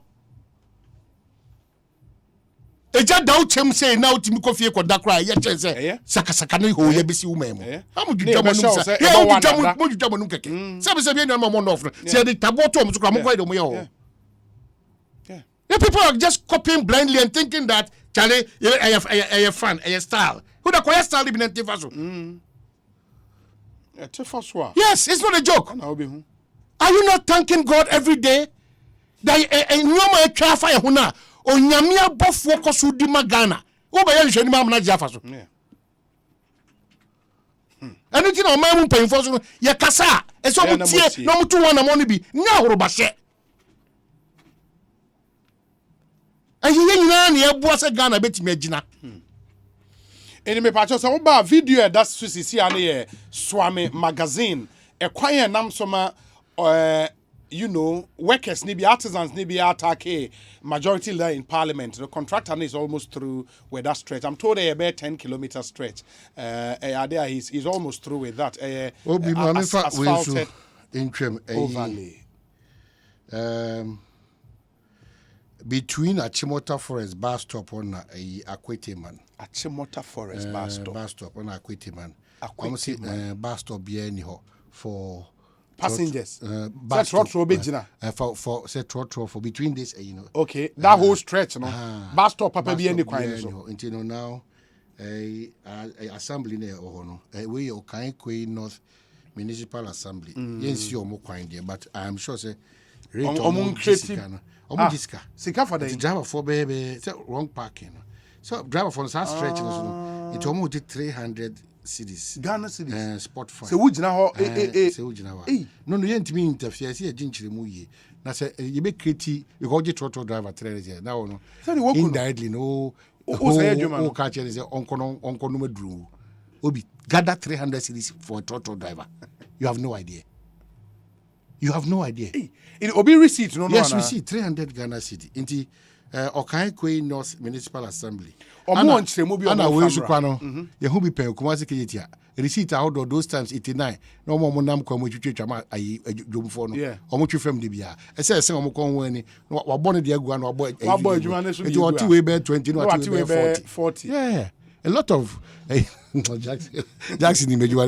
Eja dawo chem say now timi kofie koda kra ye chen say sakasaka no ho ye besi wo memo amu dwudwa mo num say mo dwudwa mo num keke se be no mo no ofno say the taboto mo so kra mo ko do mo ye ho yeah people are just copying blindly and thinking that chale a fan a style who da ko style bi na tefa so tefa so yes it's not a joke are you not thanking God every day that nyoma atwa fa ye ho na onyame abofo koso di magana wo ba ye hwani ma amna jafa so enu ti na o ma mu penfo so ye kasa e so mu tie no mu tu wona mo no bi nya horoba hye ayi ye nyina na ye bo se Ghana betimi agina eni me pa cho so ba video that sisi ane ye Swami magazine e kwan ye nam so ma you know, workers, maybe artisans, maybe attack majority leader in parliament. The contractor is almost through with that stretch. I'm told they're about 10-kilometer stretch. There he's almost through with that. Asphalted overlay. Between Achimota Forest bus stop on Akwete man. Achimota Forest bus stop on Akwete man. Bus stop here for passengers. For say trot for between this you know. Okay, that whole stretch, no. Bus stop papa be any kind so. Until now assembly there or no. We Okai Kwe North Municipal Assembly. Yes, you more kind there, but I am sure say rate Omudiska. Sika for the driver for baby wrong parking. So driver for that stretch it almost did 300 cities. Ghana cities. Spot fine. Se wujina ho se wujina ho. No yentimi interfere se ginchire mu yi. Na se ye be create you go get trotto driver trailers here. Now no. Indirectly no. O catch say onko no madru. Obi gather 300 cities for a trotto driver. You have no idea. In Obi receipt no. Yes, receipt 300 Ghana city. Inti Okai Kwe North Municipal Assembly. Omo nchiremu bi ana we su kwa no ye hu bi pen Kumasi keyetia receipt out of those times 89 no mo nam kwa mo twetwa ma ayi dwomfo no omo twefam de bia ese omo kon wani wa bone de agua no wa bo adwuma ne so ni what we be 20 no what we be 40 yeah a lot of Jackson imejua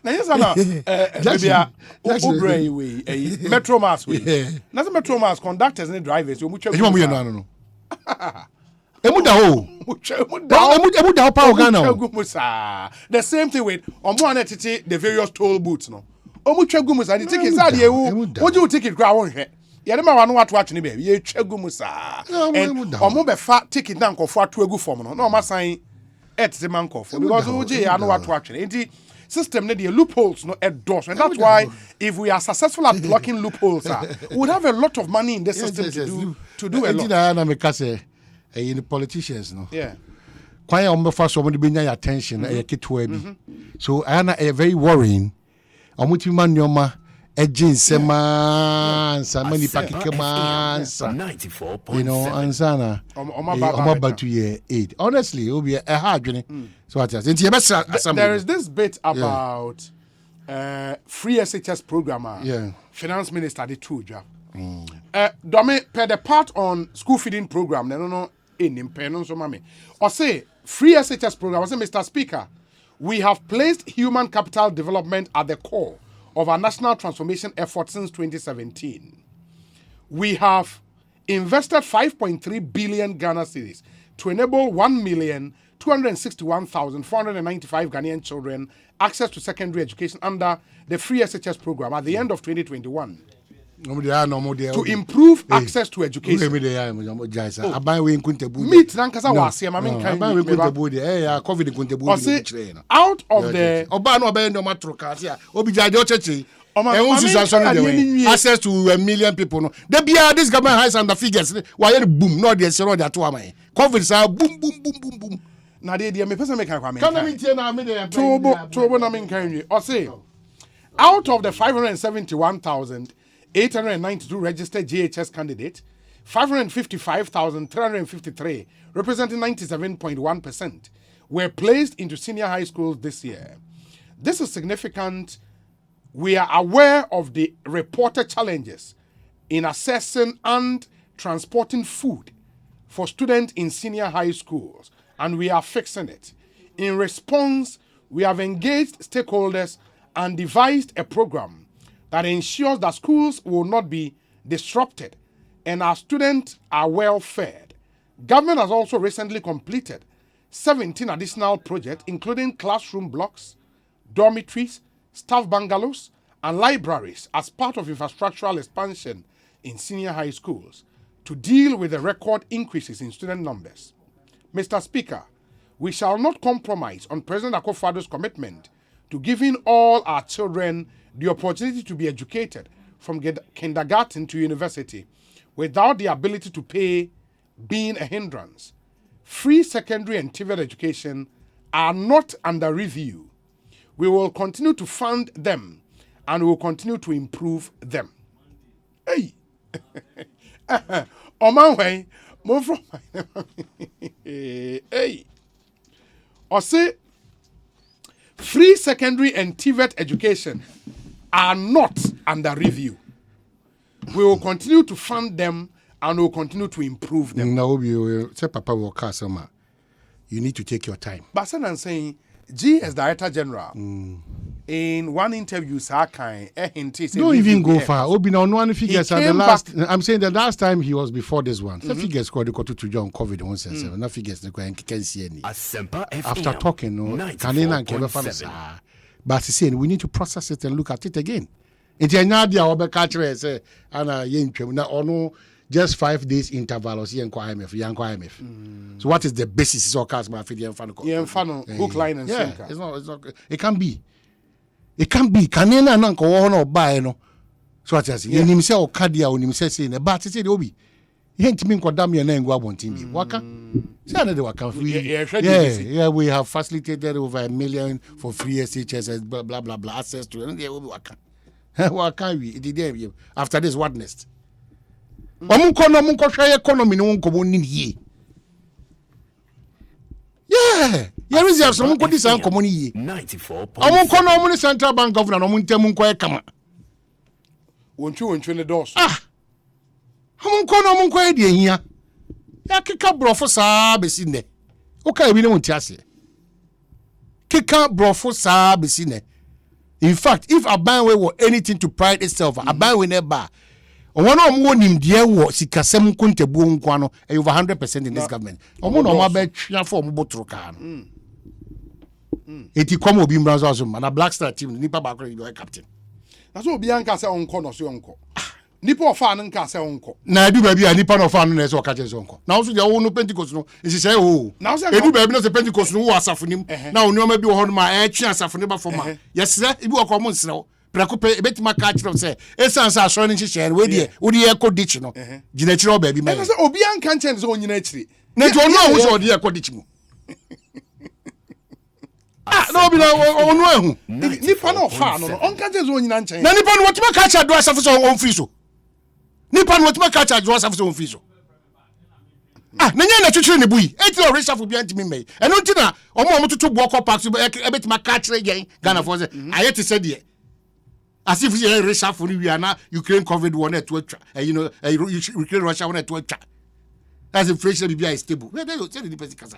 na yesa na bia obray we metro mass we na the metro mass conductors and drivers we mu twa no Emuda ho Ghana. The same thing with omo the various toll booths no. Omo twagu musa the tickets are dey wo ticket kra won hwe. Ye dem wa no wato atwene be ye twagu musa. Omo be fa ticket na nkofo ato agu form no. Na omo san etete man nkofo because oje ya no wato atwene. Enti system the loopholes no endorse and that's why if we are successful at blocking loopholes we would have a lot of money in the system to do a lot. In the politicians no kwan ya ombefa so mo de benya attention e ketwa bi so ana very worrying omuti ma nyoma ejin sema mani pakikema you know ansana omaba to year 8 honestly will be a hard journey so what there is this bit about free SHS programmer finance minister the two job Dome per the part on school feeding program no in pen so mami or say free SHS program I say Mr. Speaker we have placed human capital development at the core of our national transformation effort since 2017. We have invested 5.3 billion Ghana cedis to enable 1,261,495 Ghanaian children access to secondary education under the free SHS program at the end of 2021. To improve access to education. Meet Nankasa Wasi, out of the access to 1 million people. This government has under figures. Why boom? No, there's no that one. COVID is boom, boom, boom, boom, boom. Now, the person make a out of the 571,892 registered GHS candidates, 555,353, representing 97.1%, were placed into senior high schools this year. This is significant. We are aware of the reported challenges in assessing and transporting food for students in senior high schools, and we are fixing it. In response, we have engaged stakeholders and devised a program that ensures that schools will not be disrupted and our students are well fed. Government has also recently completed 17 additional projects, including classroom blocks, dormitories, staff bungalows, and libraries as part of infrastructural expansion in senior high schools to deal with the record increases in student numbers. Mr. Speaker, we shall not compromise on President Akufo-Addo's commitment to giving all our children the opportunity to be educated from kindergarten to university without the ability to pay being a hindrance. Free secondary and TVET education are not under review. We will continue to fund them and we will continue to improve them. Hey! On my way, move from hey! Or say, free secondary and TVET education are not under review. We will continue to fund them and we will continue to improve them. No, you say, Papa will cast some. You need to take your time. But I'm saying, G as Director General, in one interview, don't even go far. Obi na one figures at the last. I'm saying the last time he was before this one. The figures called the to John COVID 177. No figures the can see any. After talking, no, Ghanaian can find. But he's saying we need to process it and look at it again. It's a nadia or catcher say, Anna Yen or no, just 5 days intervals. Young IMF. So what is the basis? Of course, my feed hook, line, and sinker. It's not. It can be. It can be. Canena nanko or buy no. So what I say? Yen himself Kadia on himself saying, but he said, Obi. He ain't mean Kodam and go on team. Waka? Yeah, we have facilitated over 1 million for free SHS, blah blah blah access to it. What can we? After this, what next? Economy no community. Yeah, is there some good design community. 94. I central bank governor. Won't you the doors? Munko here. Ya kika brofo saa besi ne. Okay, we don't tiase. Kika brofo saa besi ne. In fact, if Abanwe were anything to pride itself, Abanwe never. One of them nim dear wo sikasem kuntebu nkwano over 100% in this government. Omo no ma be twa for mo botroka no. Eti come obi mbrazo azuma na Black Star team nipa ba kro you captain. Na so obi anka se onko no so onko. Nipa ofa no nka se onko. Na edu ba bia nipa no ofa no na se okache se onko. Na so de wo no Pentecost no isi say o. Edu ba bia no se Pentecost no wo asafonim. Na oni o ma bi wo ho no ma e twa asafone ba foma. Yesre ibi wo ko mo nsrew. Preocupe betima catch them say essence are showing share we dey eco ditch no gina chiro ba bi ma. Na say obi anka nchen so onyina chiri. Na to no wo so dey eco ditch mu. no be no hu. Nipa no fa no. Onka je zo nyina nchen. Na nipa no what catch do asafo so on free so. Nipa no what catch do asafo so on free so. Na nya na twetwe ne bui. Enti o reshuffle bi antimi mai. Eno nti na omo tutu bo call park so ebetima catch yen Ghana for say ayete said there. As if you reshuffle we are now Ukraine COVID one at Ukraine Russia one at twa. That's inflation be is stable. Where they say the person kasa.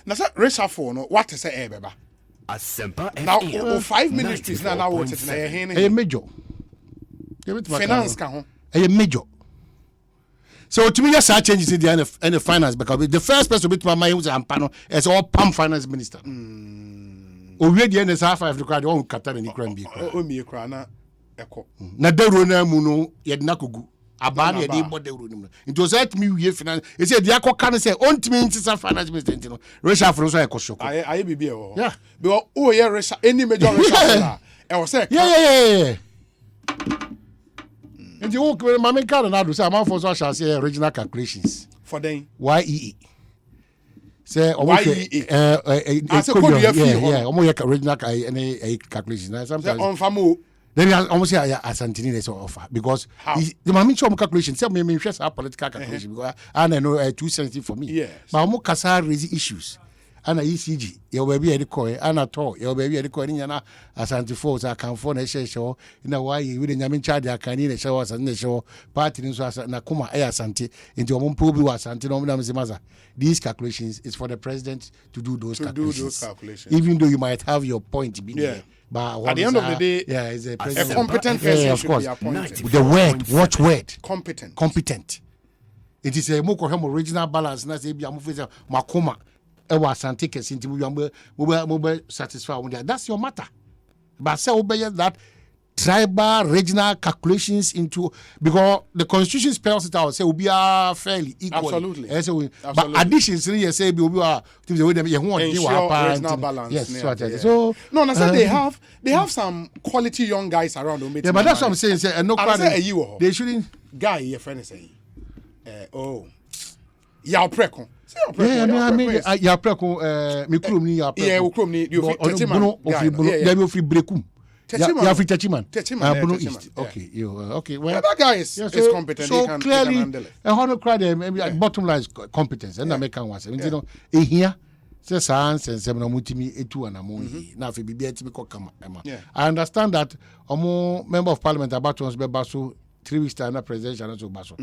Na say reshuffle no what say beba. Now 5 ministries now what it na here. Major. Finance ka ho. Major. So to me, yes, I changes in the finance because the first person with my mind was Ampano as all PAM finance minister. Already in the South Africa, the one Qatar and Ukraine be. Oh, me crana echo. Na derona muno yet nakugu. Abani yet imo derona. It was at me we finance. He said the Ako can say on to me in finance minister. Russia for so echo shoko. I be oh. Yeah. Because oh yeah, Russia any major Russia. I was say yeah. And the old Mammy Canada say amount for shall say original calculations for them. YEE. Say YEE. I say code yeah. Almost original any calculation. Sometimes on famu. Then I almost say Asantini they offer because the Mammy show calculation. Say me just a political calculation because I know too sensitive for me. Yes. But almost kasa raise issues. Ana ECG your baby e ko ana to your baby e ko ni na Asante Force akan for na hye na why we the nyame charge akan ni na hye was na hye party ni so na kuma e Asante into omon probi wa Asante no na mzimaza. These calculations is for the president to do those calculations. Even though you might have your point but at the end of the day is a competent person of course should be appointed. The word watch word competent. It is a more original balance na say bia mo face makoma Asante kesi nti we satisfy with that. That's your matter. But say obey that tribal regional calculations into because the constitution spells it out say we are fairly equal. Absolutely. But additions you say we are the way them you want regional balance. Yes, so no, they have some quality young guys around who but that's what I'm saying say no they shouldn't guy your friend is saying ya preko I mean, ya preko me krom ni ya preko. Yeah, krom ni you fit Techiman. Yeah, you fit brekum. Ya fit Techiman. Techiman. East. Okay, okay. Well, that guy is competent. So he can handle it. A hundred crowd maybe bottom line is competence. And I make one say, you know, here say science and seven mutimi etu anamo na fe bibia timi ko kama. I understand that omo member of parliament about to be baso 3 weeks time na presidential na so baso.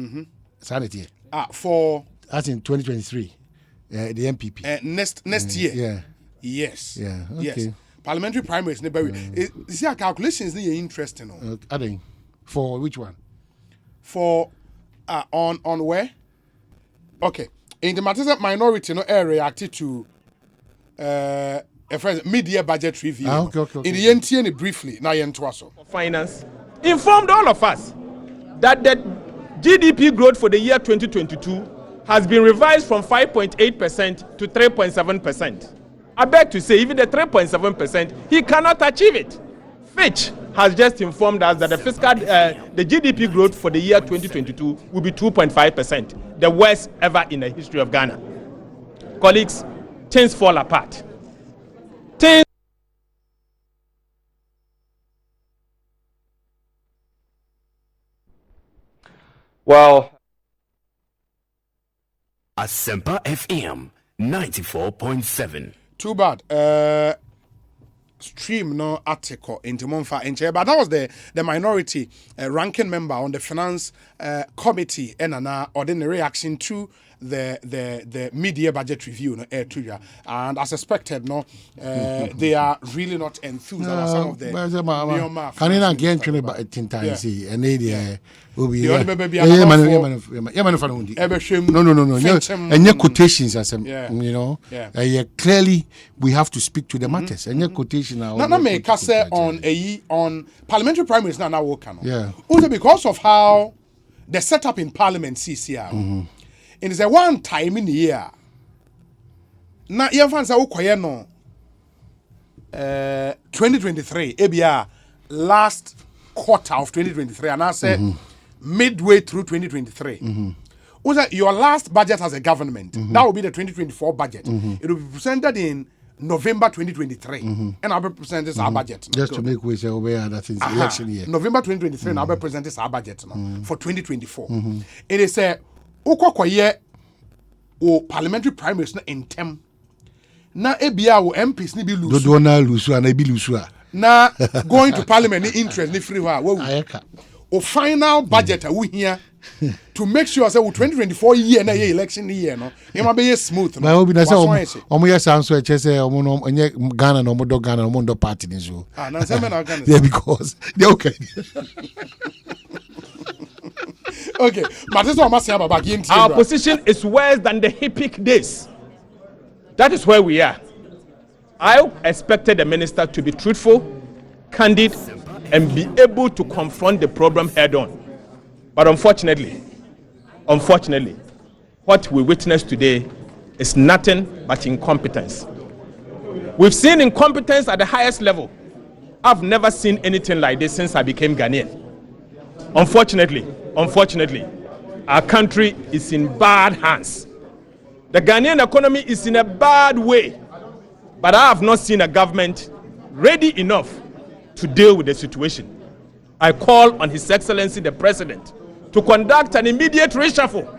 Sanity. For as in 2023, the MPP. Next year. Yeah. Yes. Yeah. Okay. Yes. Parliamentary primaries. You see, our calculations are interesting. I think for which one? For on where? Okay. In the matters of minority, reacted to mid-year budget review. Okay. In the NTN briefly, now Finance informed all of us that the GDP growth for the year 2022 has been revised from 5.8% to 3.7%. I beg to say, even the 3.7%, he cannot achieve it. Fitch has just informed us that the GDP growth for the year 2022 will be 2.5%, the worst ever in the history of Ghana. Colleagues, things fall apart. Well, Asempa FM 94.7. Too bad. Stream no article into Monfa in but that was the minority ranking member on the finance committee and an ordinary reaction to the mid-year budget review and as expected they are really not enthused about some of the no quotations as clearly we have to speak to the matters and quotation on parliamentary primaries now working also because of how the setup in parliament CCR. It is a one time in the year. Now, you fans are okay, no. 2023, ABR last quarter of 2023, and I said midway through 2023. your last budget as a government, that will be the 2024 budget. It will be presented in November 2023, and I'll be presenting our budget. Just to make way say over other things, election year. November 2023, and I'll be presenting our budget for 2024. It is a Ukokoye o parliamentary primaries in tem. Na ebia o MPs ni bi lose. Do na lose na bi lose. Na going to parliament ni interest ni free wa. O final budget we here to make sure say 2024 year na election year no. E ma be smooth no. Ma obi na say omo yes answer che say omo no enye Ghana no do Ghana no do party ni so. Na say me na Ghana. Yeah, because they okay. Okay, our position is worse than the HIPIC days. That is where we are. I expected the minister to be truthful, candid, and be able to confront the problem head on. But unfortunately, what we witnessed today is nothing but incompetence. We've seen incompetence at the highest level. I've never seen anything like this since I became Ghanaian. Unfortunately, our country is in bad hands. The Ghanaian economy is in a bad way, but I have not seen a government ready enough to deal with the situation. I call on His Excellency the President to conduct an immediate reshuffle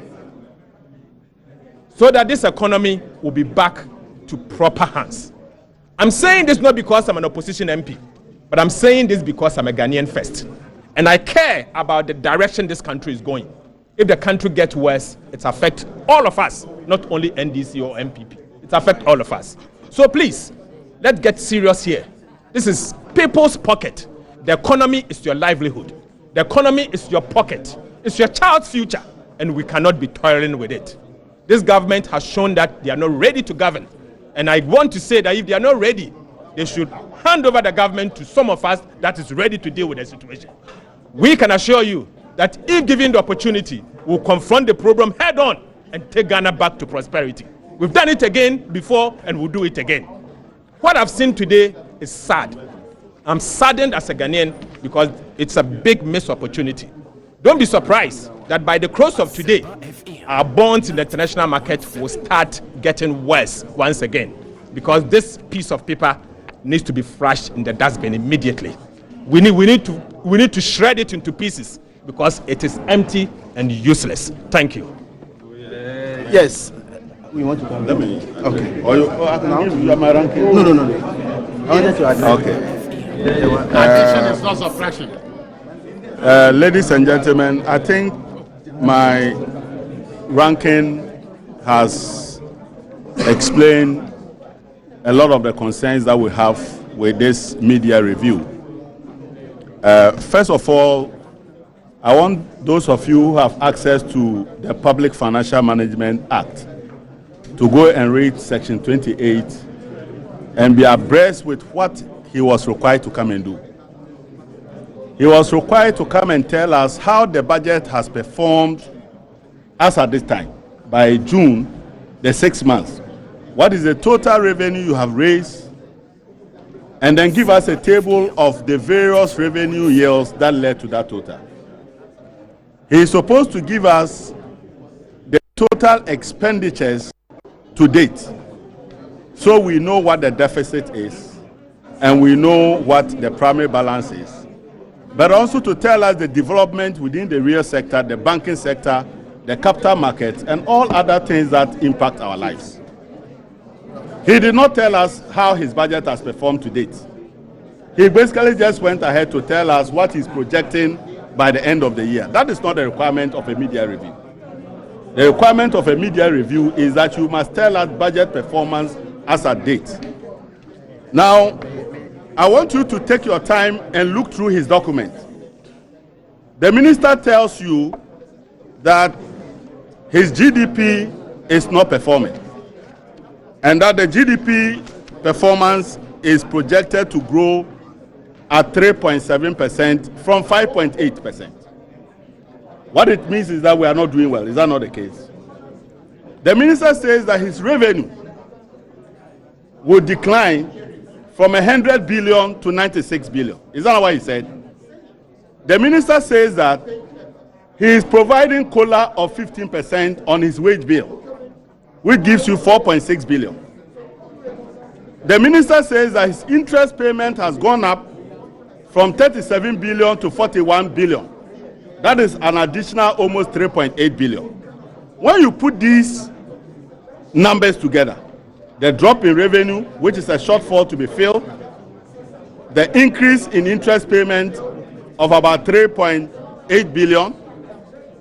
so that this economy will be back to proper hands. I'm saying this not because I'm an opposition MP, but I'm saying this because I'm a Ghanaian first. And I care about the direction this country is going. If the country gets worse, it affects all of us, not only NDC or MPP. It affects all of us. So please, let's get serious here. This is people's pocket. The economy is your livelihood. The economy is your pocket. It's your child's future, and we cannot be toiling with it. This government has shown that they are not ready to govern. And I want to say that if they are not ready, they should hand over the government to some of us that is ready to deal with the situation. We can assure you that if given the opportunity, we'll confront the problem head on and take Ghana back to prosperity. We've done it again before and we'll do it again. What I've seen today is sad. I'm saddened as a Ghanaian because it's a big missed opportunity. Don't be surprised that by the close of today, our bonds in the international market will start getting worse once again, because this piece of paper needs to be flushed in the dustbin immediately. We need to shred it into pieces because it is empty and useless. Thank you. Yes. We want to come. Let me. Okay. I can give you my ranking. No. I wanted to add. Okay. Addition is not suppression. Ladies and gentlemen, I think my ranking has explained a lot of the concerns that we have with this media review. First of all, I want those of you who have access to the Public Financial Management Act to go and read Section 28 and be abreast with what he was required to come and do. He was required to come and tell us how the budget has performed as at this time, by June, the 6 months. What is the total revenue you have raised? And then give us a table of the various revenue yields that led to that total. He is supposed to give us the total expenditures to date, so we know what the deficit is and we know what the primary balance is. But also to tell us the development within the real sector, the banking sector, the capital markets, and all other things that impact our lives. He did not tell us how his budget has performed to date. He basically just went ahead to tell us what he's projecting by the end of the year. That is not the requirement of a media review. The requirement of a media review is that you must tell us budget performance as at date. Now, I want you to take your time and look through his document. The minister tells you that his GDP is not performing, and that the GDP performance is projected to grow at 3.7% from 5.8%. What it means is that we are not doing well. Is that not the case? The minister says that his revenue will decline from 100 billion to 96 billion. Is that what he said? The minister says that he is providing COLA of 15% on his wage bill, which gives you 4.6 billion. The minister says that his interest payment has gone up from 37 billion to 41 billion. That is an additional almost 3.8 billion. When you put these numbers together, the drop in revenue, which is a shortfall to be filled, the increase in interest payment of about 3.8 billion,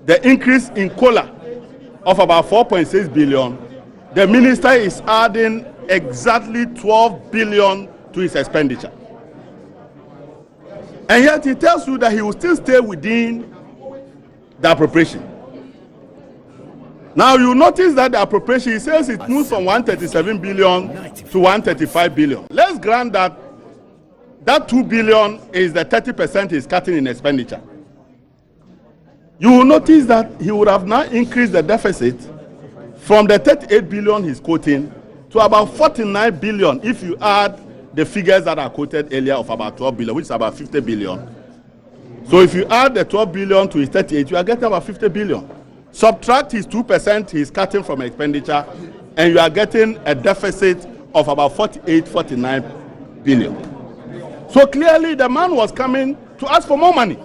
the increase in COLA of about 4.6 billion, the minister is adding exactly 12 billion to his expenditure. And yet he tells you that he will still stay within the appropriation. Now you notice that the appropriation, he says it moves from 137 billion to 135 billion. Let's grant that that 2 billion is the 30% he's cutting in expenditure. You will notice that he would have now increased the deficit from the 38 billion he's quoting to about 49 billion if you add the figures that are quoted earlier of about 12 billion, which is about 50 billion. So if you add the 12 billion to his 38, you are getting about 50 billion. Subtract his 2% he's cutting from expenditure, and you are getting a deficit of about 48, 49 billion. So clearly the man was coming to ask for more money.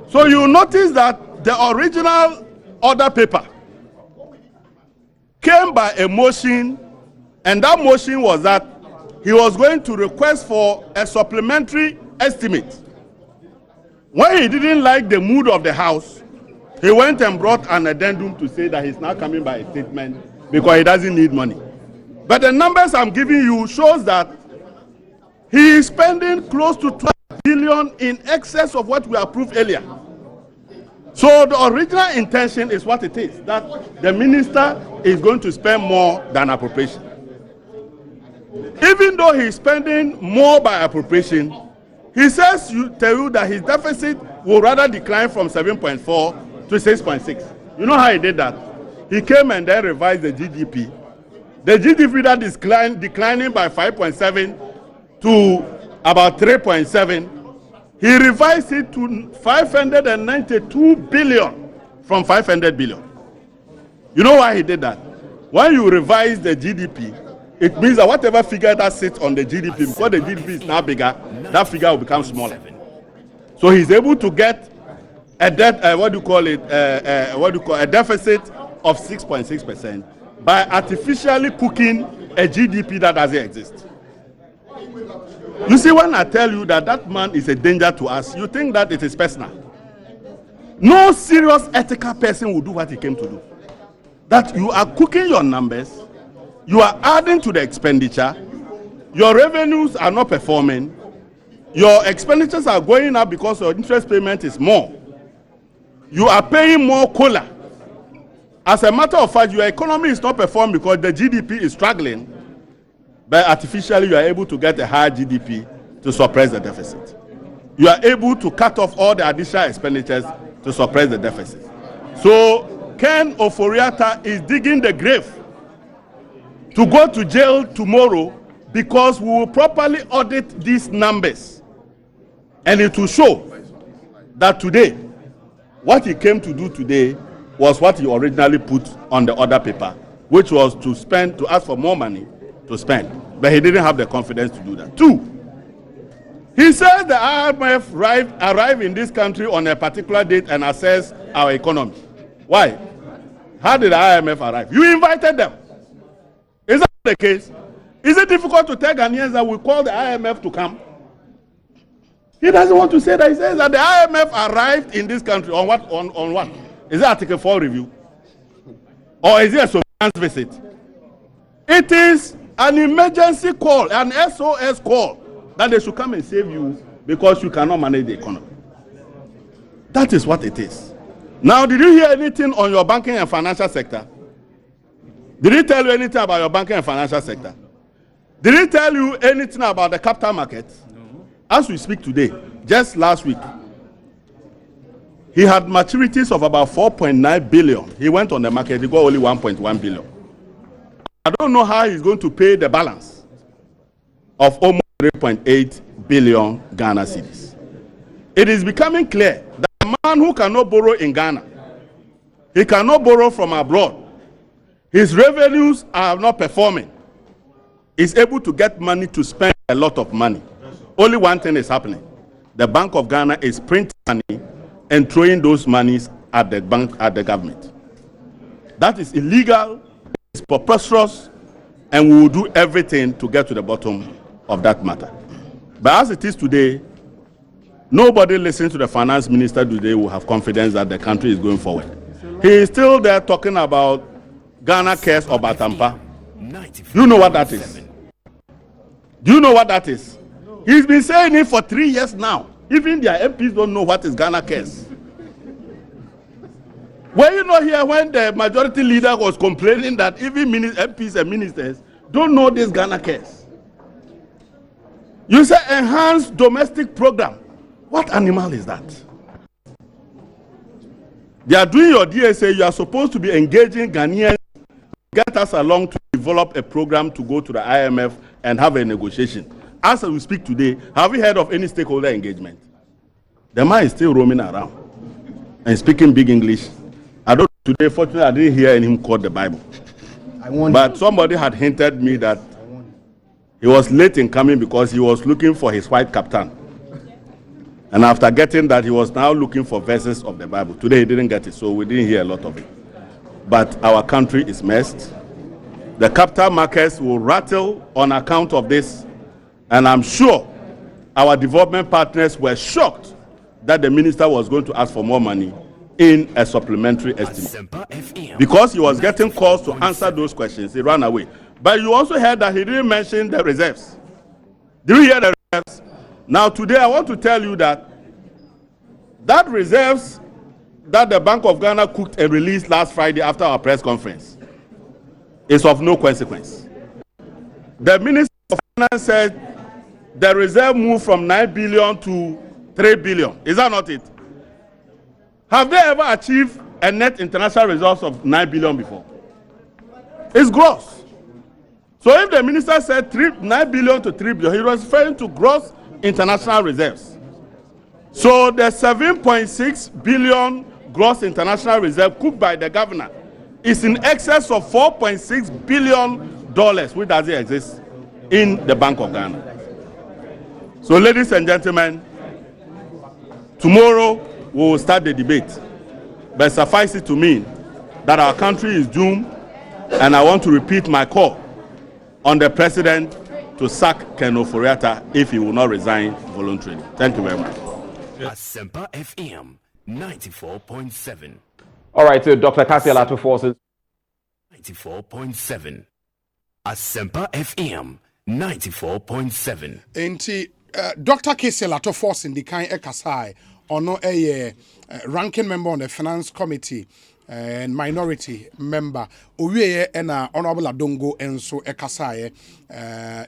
So you notice that the original order paper came by a motion, and that motion was that he was going to request for a supplementary estimate. When he didn't like the mood of the House, he went and brought an addendum to say that he's now coming by a statement because he doesn't need money. But the numbers I'm giving you shows that he is spending close to 12 billion in excess of what we approved earlier. So the original intention is what it is, that the minister is going to spend more than appropriation. Even though he's spending more by appropriation, he says tell you that his deficit will rather decline from 7.4 to 6.6. You know how he did that? He came and then revised the GDP. The GDP that is declining by 5.7 to about 3.7. He revised it to 592 billion from 500 billion. You know why he did that? When you revise the GDP, it means that whatever figure that sits on the GDP, because the GDP is now bigger, that figure will become smaller. So he's able to get a debt, a deficit of 6.6% by artificially cooking a GDP that doesn't exist. You see, when I tell you that that man is a danger to us, you think that it is personal. No serious ethical person will do what he came to do. That you are cooking your numbers, you are adding to the expenditure, your revenues are not performing, your expenditures are going up because your interest payment is more. You are paying more COLA. As a matter of fact, your economy is not performing because the GDP is struggling, but artificially you are able to get a higher GDP to suppress the deficit. You are able to cut off all the additional expenditures to suppress the deficit. So Ken Oforiatta is digging the grave to go to jail tomorrow because we will properly audit these numbers, and it will show that today, what he came to do today was what he originally put on the order paper, which was to spend, to ask for more money to spend. But he didn't have the confidence to do that. 2, he says the IMF arrived in this country on a particular date and assessed our economy. Why? How did the IMF arrive? You invited them. Is that the case? Is it difficult to tell Ghanaians that we call the IMF to come? He doesn't want to say that. He says that the IMF arrived in this country on what? On what? Is it Article 4 review? Or is it a surveillance visit? It is an emergency call, an SOS call, that they should come and save you because you cannot manage the economy. That is what it is. Now, did you hear anything on your banking and financial sector? Did he tell you anything about your banking and financial sector? Did he tell you anything about the capital markets? No. As we speak today, just last week, he had maturities of about 4.9 billion. He went on the market, he got only 1.1 billion. I don't know how he's going to pay the balance of almost 3.8 billion Ghana cedis. It is becoming clear that the man who cannot borrow in Ghana, he cannot borrow from abroad, his revenues are not performing, is able to get money to spend a lot of money. Only one thing is happening. The Bank of Ghana is printing money and throwing those monies at the bank, at the government. That is illegal, it's preposterous, and we will do everything to get to the bottom of that matter. But as it is today, nobody listening to the finance minister today will have confidence that the country is going forward. He is still there talking about Ghana Cares or Batampa. Do you know what that is? Do you know what that is? He's been saying it for 3 years now. Even their MPs don't know what is Ghana Cares. Were you not here when the majority leader was complaining that even MPs and ministers don't know this Ghana Cares? You say enhanced domestic program. What animal is that? They are doing your DSA. You are supposed to be engaging Ghanaians to get us along to develop a program to go to the IMF and have a negotiation. As we speak today, have you heard of any stakeholder engagement? The man is still roaming around and speaking big English. I don't know today, fortunately, I didn't hear him quote the Bible. But somebody had hinted me that he was late in coming because he was looking for his white kaftan. And after getting that, he was now looking for verses of the Bible. Today he didn't get it, so we didn't hear a lot of it. But our country is messed. The capital markets will rattle on account of this. And I'm sure our development partners were shocked that the minister was going to ask for more money in a supplementary estimate. Because he was getting calls to answer those questions, he ran away. But you also heard that he didn't mention the reserves. Did you hear the reserves? Now today I want to tell you that reserves that the Bank of Ghana cooked and released last Friday after our press conference is of no consequence. The Minister of Finance said the reserve moved from 9 billion to 3 billion. Is that not it? Have they ever achieved a net international reserve of 9 billion before? It's gross. So if the minister said 9 billion to 3 billion, he was referring to gross international reserves. So the 7.6 billion gross international reserve cooked by the governor is in excess of $4.6 billion, which doesn't exist in the Bank of Ghana. So ladies and gentlemen, tomorrow we will start the debate. But suffice it to mean that our country is doomed, and I want to repeat my call on the president to sack Ken Ofori-Atta if he will not resign voluntarily. Thank you very much. Asempa FM 94.7. All right, so Dr. Kassia Lato Forces. 94.7. Asempa FM 94.7. Enti Dr. Kassia Lato Force in the kind ekasai ono a ranking member on the finance committee and minority member owie and honorable Adongo enso ekasai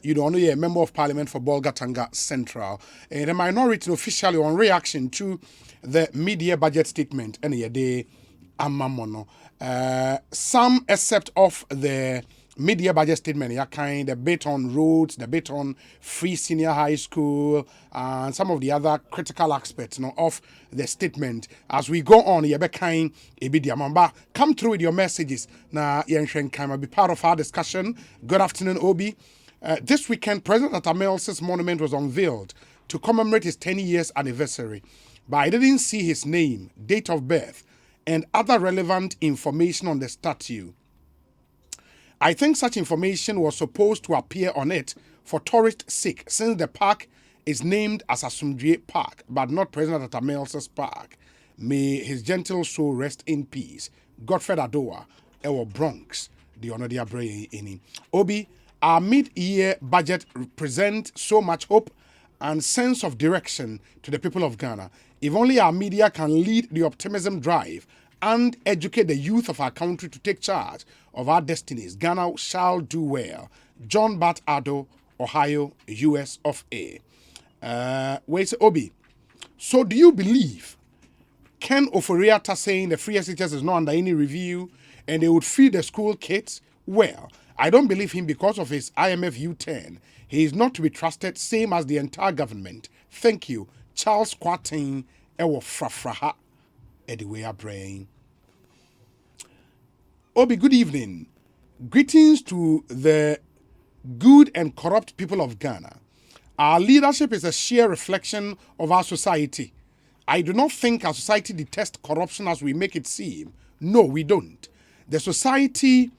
you know a member of parliament for Bolgatanga Central and the minority officially on reaction to the media budget statement and a day amamono some except of the media budget statement, the bit on roads, the bit on free senior high school, and some of the other critical aspects of the statement. As we go on, come through with your messages. Now, Yenshen be part of our discussion. Good afternoon, Obi. This weekend, President Atamels's monument was unveiled to commemorate his 10 years anniversary, but I didn't see his name, date of birth, and other relevant information on the statue. I think such information was supposed to appear on it for tourists' sake, since the park is named as Asumdue Park, but not President Atamels's park. May his gentle soul rest in peace. Godfred Adoa, Ewo Bronx, the Onodia Bray in Obi, our mid-year budget presents so much hope and sense of direction to the people of Ghana. If only our media can lead the optimism drive and educate the youth of our country to take charge of our destinies, Ghana shall do well. John Bat Ado, Ohio, US of A. Wait, Obi. So do you believe Ken Ofori-Atta saying the free SHS is not under any review and they would feed the school kids? Well, I don't believe him because of his IMF U10. He is not to be trusted, same as the entire government. Thank you. Charles Kwatin, Ewo Frafraha. Anyway, our brain. Obi, good evening. Greetings to the good and corrupt people of Ghana. Our leadership is a sheer reflection of our society. I do not think our society detests corruption as we make it seem. No, we don't. The society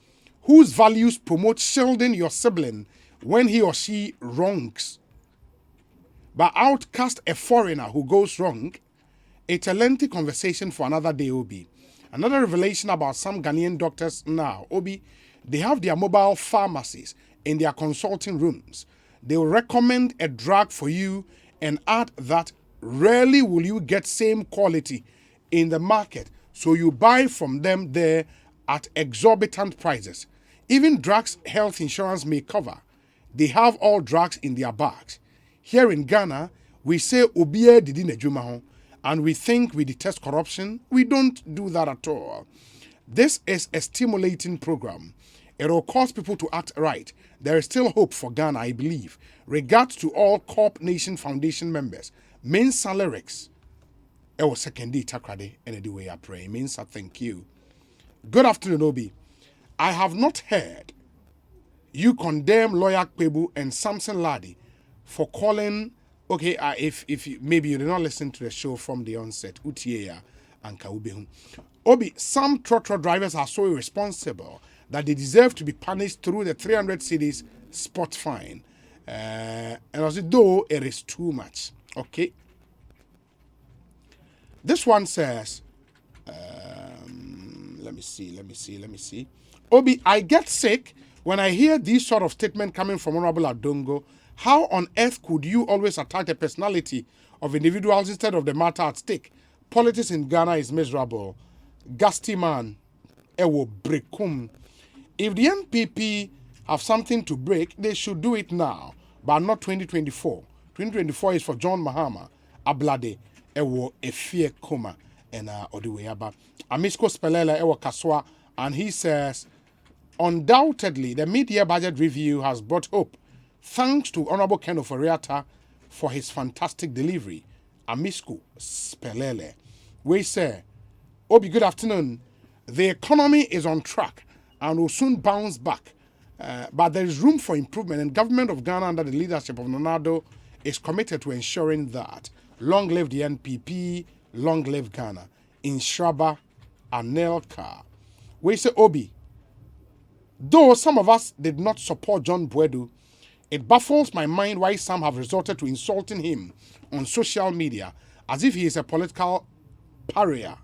whose values promote shielding your sibling when he or she wrongs, but outcast a foreigner who goes wrong. It's a lengthy conversation for another day, Obi. Another revelation about some Ghanaian doctors now, Obi, they have their mobile pharmacies in their consulting rooms. They will recommend a drug for you and add that rarely will you get same quality in the market, so you buy from them there at exorbitant prices. Even drugs health insurance may cover. They have all drugs in their bags. Here in Ghana, we say Obiye didi nejuma ho, and we think we detest corruption. We don't do that at all. This is a stimulating program. It will cause people to act right. There is still hope for Ghana, I believe. Regards to all Corp Nation Foundation members. Main lyrics. It was second day takrade and the way I pray. Means I thank you. Good afternoon, Obi. I have not heard you condemn lawyer Kpebu and Samson Ladi for calling. Okay, if maybe you did not listen to the show from the onset, Utiya and Kaubehu. Obi, some trotro drivers are so irresponsible that they deserve to be punished through the 300 cedis spot fine. And as though it is too much. Okay. This one says, let me see. Obi, I get sick when I hear these sort of statements coming from Honorable Adongo. How on earth could you always attack the personality of individuals instead of the matter at stake? Politics in Ghana is miserable. Gusty man, ewo brekum. If the NPP have something to break, they should do it now, but not 2024. 2024 is for John Mahama, Ablade, ewo efie koma, and Odiweyaba. Amisko Spelela ewo Kaswa, and he says, undoubtedly, the mid-year budget review has brought hope. Thanks to Honorable Ken Oforiatta for his fantastic delivery. Amisko Spelele. We say, Obi, good afternoon. The economy is on track and will soon bounce back. But there is room for improvement, and government of Ghana under the leadership of Nonado is committed to ensuring that. Long live the NPP, long live Ghana. In Shraba, Anelka. We say, Obi, though some of us did not support John Buedu, it baffles my mind why some have resorted to insulting him on social media as if he is a political pariah.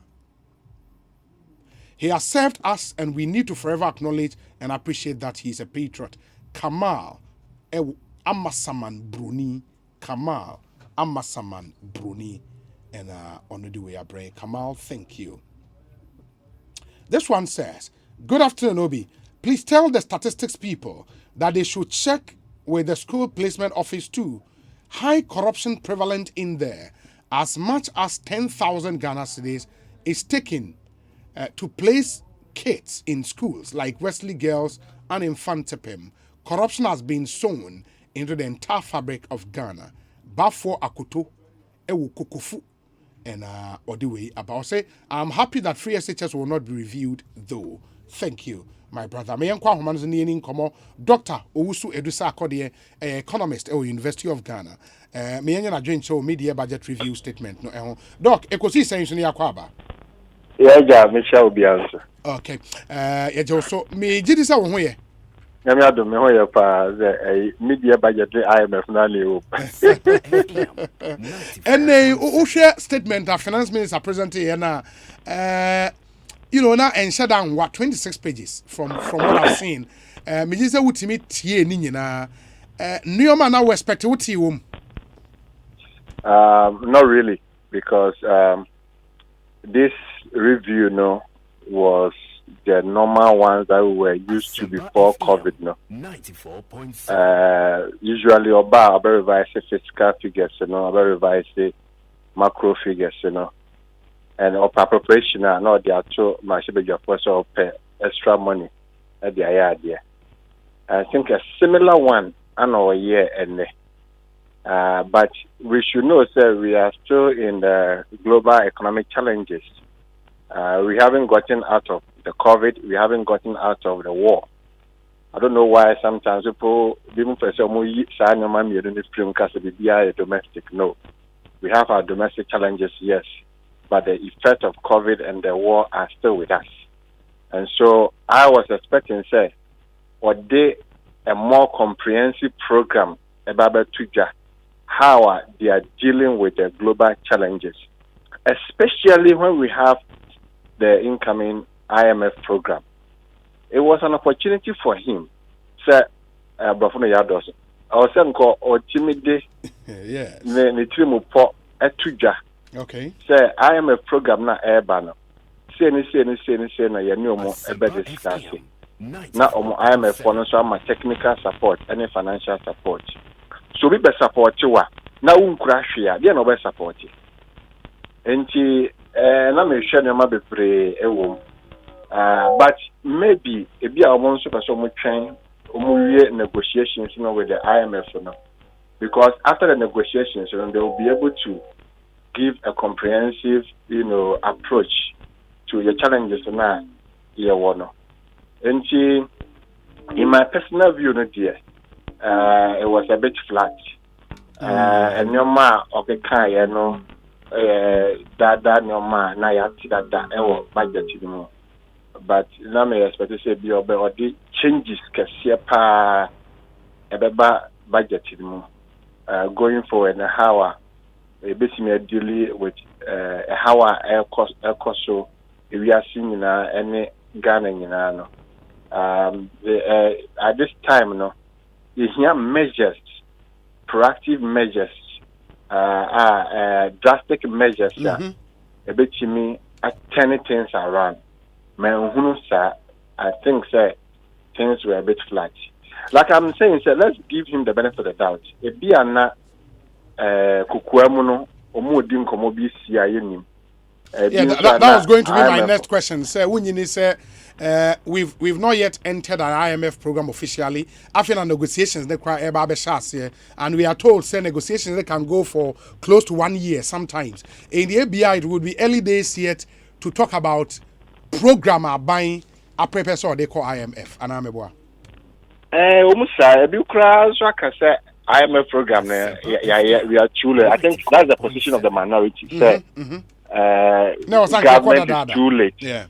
He has served us, and we need to forever acknowledge and appreciate that he is a patriot. Kamal Amasaman Bruni. Kamal Amasaman Bruni. And on the way I pray. Kamal, thank you. This one says, good afternoon, Obi. Please tell the statistics people that they should check with the school placement office too. High corruption prevalent in there. As much as 10,000 Ghana cedis is taken to place kids in schools like Wesley Girls and Infantipim. Corruption has been sown into the entire fabric of Ghana. Bafo Akoto, Ewu Kukufu, and Odiwe about say, I'm happy that free SHS will not be reviewed though. Thank you, my brother. Dr. Owusu Edusa Akodie, economist at the University of Ghana. Me join show media budget review statement. No, Doc, Ekosiisen M'Ahiasem. Yeah, Michelle be answer. Okay. So me did this one here. Nyame adom me ho ye pa the media budget IMF na le and o share statement that finance minister present here na you know now and shut down what 26 pages from what I've seen. Me just say wutimi tie ni nyina nneoma na we expect wuti wom. Not really, because this review was the normal ones that we were used to before COVID. 94.7. Usually, Oba revise fiscal figures, revise macro figures, and appropriation, not the actual Mashibeja force of extra money at the idea. I think a similar one, I know a year and but we should know, sir, we are still in the global economic challenges. We haven't gotten out of the COVID. We haven't gotten out of the war. I don't know why sometimes people even for some domestic. No, we have our domestic challenges, yes, but the effect of COVID and the war are still with us. And so I was expecting, say, what they a more comprehensive program about Tuja, how they are dealing with the global challenges, especially when we have the incoming IMF program. It was an opportunity for him. Sir, Bafuno Yados. I was saying, or timide, yes. Nitrimupo, Etuja. Okay. Sir, IMF program na airbano. Say, na yanyomo, a better discussing. Now, IMF for some technical support, any financial support. So we be support you. Now, crash here, they are no be support. And na me share no be pray but maybe if you are one super so much train negotiations with the IMF because after the negotiations they will be able to give a comprehensive approach to the challenges now here one. And in my personal view it was a bit flat. And your ma of the kind that your ma na ya that budget but now me expect to say be or the changes kesiya pa ebeba budget going forward and how basically deal with how air cost so we are seeing any Ghanaian at this time you hear measures, proactive measures, drastic measures that a bit to me turning things around. I think things were a bit flat. Like I'm saying, let's give him the benefit of the doubt. If be ana kukuamuno omudim komobi siayenim. That was going to be my next question. Sir, we've not yet entered an IMF program officially. After the negotiations, and we are told say negotiations they can go for close to 1 year sometimes. In the ABI, it would be early days yet to talk about programmer buying a prepare so they call IMF. And I'm a IMF program. We are truly. I think that's the position of the minority. No, government is too late. Yeah.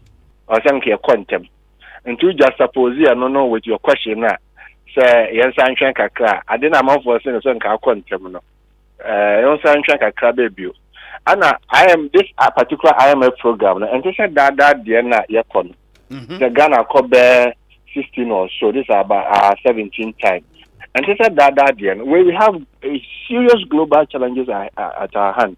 I think you're quantum. And to just suppose I don't know with your question now. Say yes, I'm trying to cry. I didn't amount for saying something quantum. No. I'm trying to cry, baby. And I am this particular IMF program. And to say that Diana Yakon, the Ghana cover 16 or so. This is about 17 times. And to say that Diana, where we have a serious global challenges at our hand.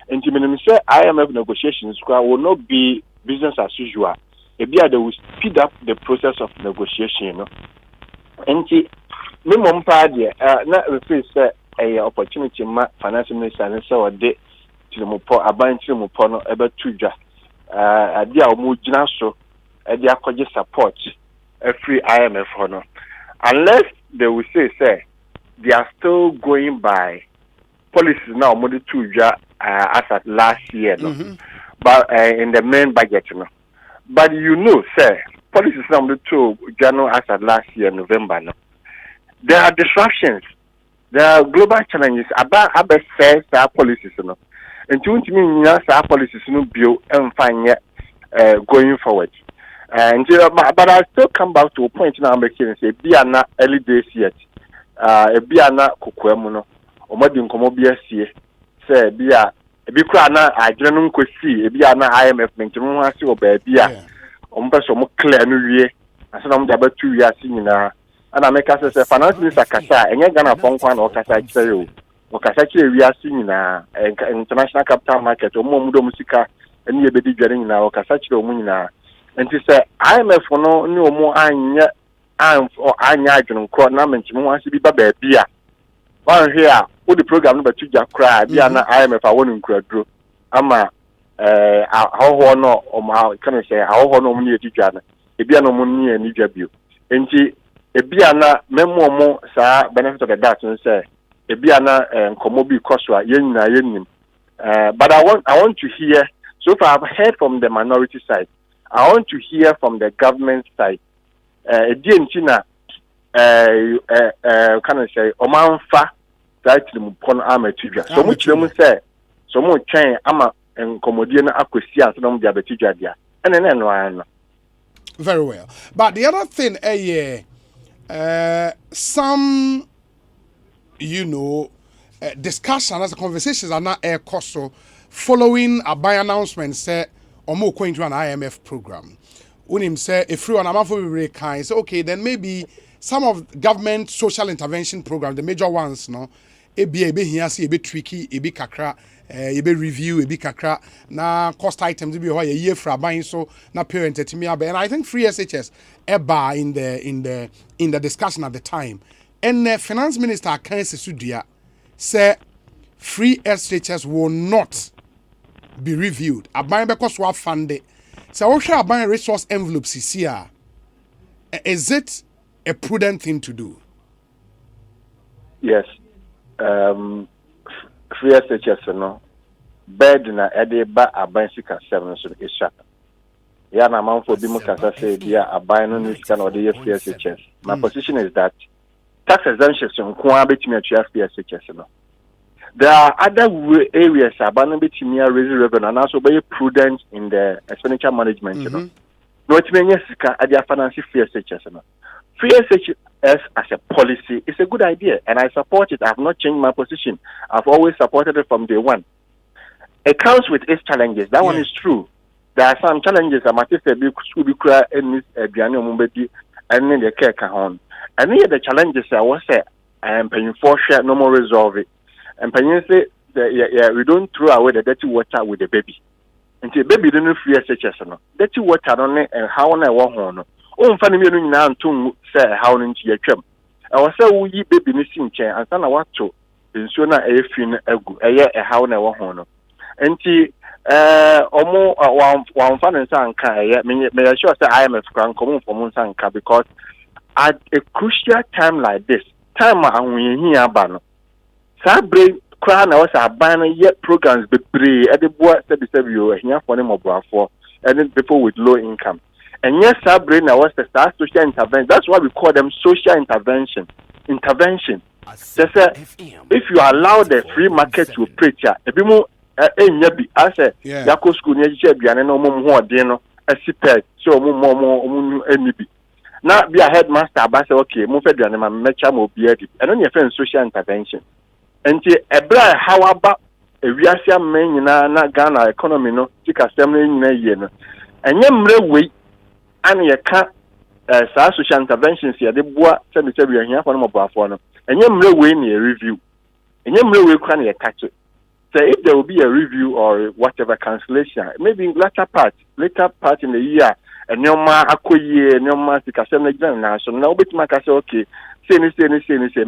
And to say IMF negotiations will not be business as usual. They will speed up the process of negotiation. And me mom party na replace a opportunity ma finance minister and so de tirimupo aban tirimupo no ebe tuja ade a omo gina so ade akoje support free IMF no unless they will say they are still going by policies now omo de tuja as at last year no but in the main budget no but policies now the two January as at last year November no there are disruptions. There are global challenges about our policies, no. And to me, our policies no build and find going forward. And but I still come back to a point now. I'm making say, be not early days yet. Be not kukuemuno. Omadi nkomo be see. Say be na I don't know see. Be na IMF maintain one see obe be person mo clear no wie. Asa na mo daba 2 years na. And I make us say finance minister kasa enye Ghana phone kwan o kasa kire o kasa kire wiase nyina international capital market o mo do musika eni ebedi dware nyina o kasa kire o mu nyina enti say IMF no ni o mo anya adwon kro na mentimo ase bi ba bia wan hwe a o di program no batu gya kra bia na IMF a wonu nkraduro ama ahoho no o ma kan say ahoho no mo ni edidwa na ebia no mo ni ani dwa bio enti ebiana memomo sa benefit of the doubt say ebiana nkomo bi koswa yenyina yenim but I want to hear So far, I've heard from the minority side. I want to hear from the government side. DNC can I say, Omanfa, that Pon Army Tibia. So much them say, so much chain, Ama and Comodian Aquisia, so don't be a betija. And then, very well. But the other thing, some, discussion as conversations are not air cost following a by announcement say or more going to an IMF program. When him say if you and very kind, say okay, then maybe some of government social intervention programs, the major ones, no, it be here, see a bit tricky, a bit kakra, a bit review, a bit kakra, na cost items be a year for buying so na parent to me. And I think free SHS eba in the discussion at the time. And the finance minister Ekosiisen M'Ahiasem say free SHS will not be reviewed. Aban because we have funded. So what shall Aban resource envelopes here? Is it a prudent thing to do? Yes. Free SHS no. Bed na edeba Aban sika 7 so isha. Ya na man for bimu kasa say dia Aban no ni sika no dey free SHS. My position is that tax exemptions nko betimi atwa free SHS no. There are other areas Aban betimi raise revenue and also be prudent in the expenditure management, you know. No it means sika adia finance free SHS no. Free SHS as a policy is a good idea and I support it. I have not changed my position. I've always supported it from day one. It comes with its challenges. That one is true. There are some challenges. I might say school cry in this Biano Mumbedi and then the care kahon. And here the challenges I was say I am paying for share no more resolve it. And paying say we don't throw away the dirty water with the baby. Until baby don't free SHS no. Dirty water on it and how on I walk on. Oh, funny me now to say how into your trim. I was say we baby missing chair and sana what to insuna a fin a how on I walk on. Enti omo one fan and sanka me sure say IMF can come from sanka because at a crucial time like this time we here abano sabre kra na was abano yet programs be pre e de boa say you here for them for and people with low income and yes sabre na was the social intervention. That's why we call them social intervention. Just if you allow the free market to operate a bit more I say Yako school near Jebian no more dinner a sipet so more NB. Now be a headmaster, but okay, move it and my mecha mobility and on your friend social intervention. And a bra how about a Riasia main na Ghana economy no take assembly in a year. And yemre way and you can't social interventions here, the bois send the here for mobile phone. And yemre way near review. And yemre way can you catch it. If there will be a review or whatever cancellation, maybe later part in the year, and no more acquire, no more the exam so now bit my say okay, say, me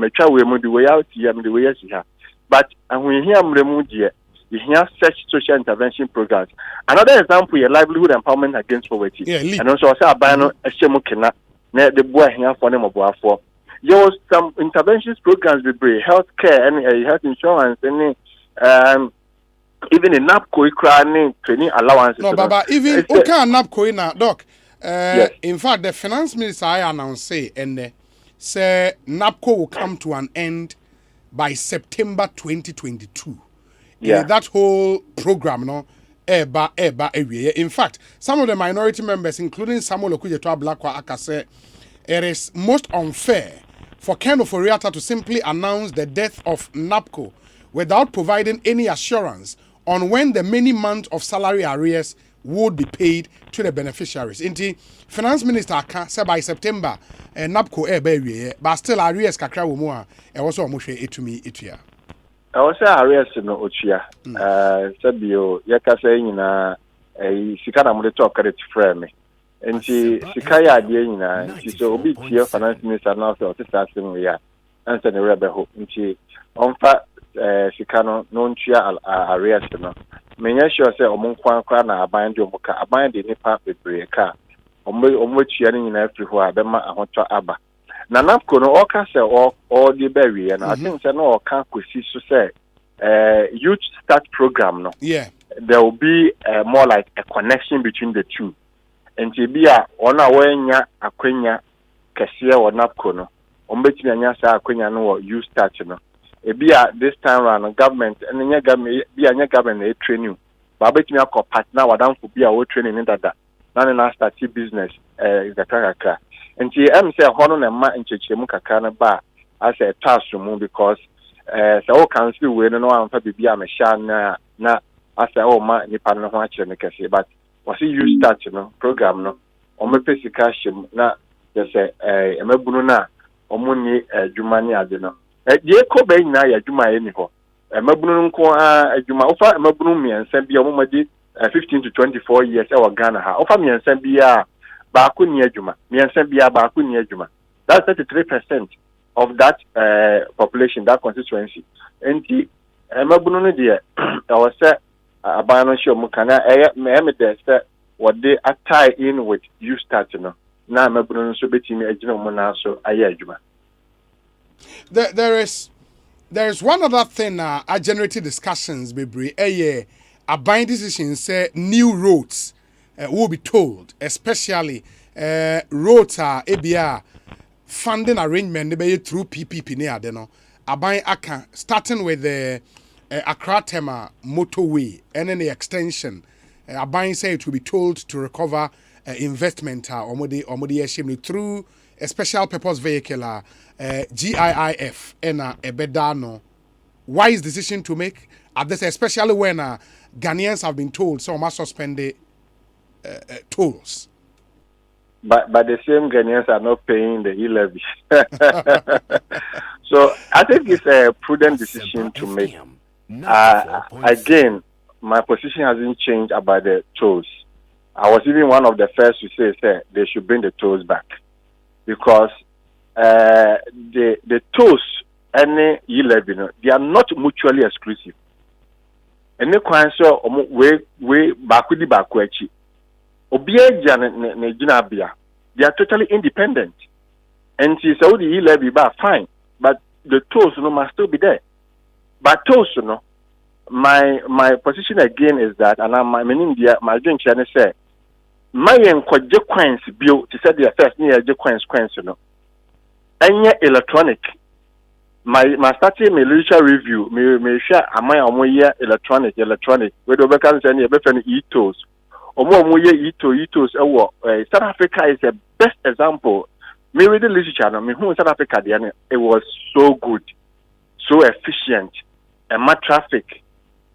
try we the way out here, the way here. But and when here remove here, you hear such social intervention programs. Another example, your livelihood empowerment against poverty. And also I say abano eshemu kena na the boy here for them for. There was some interventions programs with healthcare and health insurance and even in NAPCO training allowances. No, Baba, even okay, NAPCO na doc. Yes. In fact, the finance minister I announced say NAPCO will come to an end by September 2022. Yeah, that whole program, no. Area. In fact, some of the minority members, including Samuel Okujetua Blakwa Aka, say it is most unfair for Ken Oforiatta to simply announce the death of NAPCO without providing any assurance on when the many months of salary arrears would be paid to the beneficiaries. Inti Finance Minister said by September, NAPCO but still arrears kakra womo e was almost etumi etua. I was arrears no ochia. Said you yaka say nyina sika na mo de talk credit frame. Inti sika ya ade nyina nti so obi tie Finance Minister now say start we ya answer the rebel hope. Inti onfa Sikano non chia areas no. Menya sure say omunkwa na aban de omuka aban de nipa bebreka. Omo chia ni nyina afiri ho abema ahoto aba. Na NAPCO no oka say all the berry and I think say no oka kwesi so say youth start program no. Yeah. there will be more like a connection between the two. And to be on our way, Aquina, Cassia or Napcono, on between Yasa Aquina or you start, this time around government and then government train you. But bet me a partner or down to be our training in that. None in our start business is the Kaka. And she say Honon and Ma and Chichimukakana bar as a task room because so council we don't know I'm for be a machine na as a ma nipa no ho akire but was you start program no o me pesi cash na just say emabunu na omuni adwuma ni ade no die ko be nyina ya adwuma ye ni ho emabunu nko adwuma ofa emabunu miensa bia omomadi 15 to 24 years e Ghana ha ofa miensa bia ba ko ni adwuma miensa bia ba ko ni adwuma that's 33% of that population, that constituency. And the emabunu no de I was say abano show mukana me de what they tie in with you start na emabunu no so betimi agina mo na so aye adwuma. There is one other thing I generated discussions bebre a buying decision say new roads will be told, especially roads are ABR funding arrangement they through PPP near no aban aka starting with the Accra Tema motorway and then the extension aban say it will be told to recover investment or through a special purpose vehicle GIIF and a bedano wise decision to make at this especially when Ghanaians have been told so must suspend the tolls. But the same Ghanaians are not paying the e-levy. So I think it's a prudent decision to make. Again, my position hasn't changed about the tolls. I was even one of the first to say they should bring the tolls back. Because the tolls and the e-levy, they are not mutually exclusive. And the question we bakwechi. Obieja ne Jinabia, they are totally independent. And she said the e-levy bar fine, but the tolls must still be there. But tolls, my position again is that, and I'm in India, my drink channel say, my encourage coins bill to say the first near coins, and yet electronic. My starting my literature review, me share am I on year electronic, where the can send you better e-tolls. South Africa is the best example. Me read the literature, South Africa, it was so good, so efficient, and my traffic,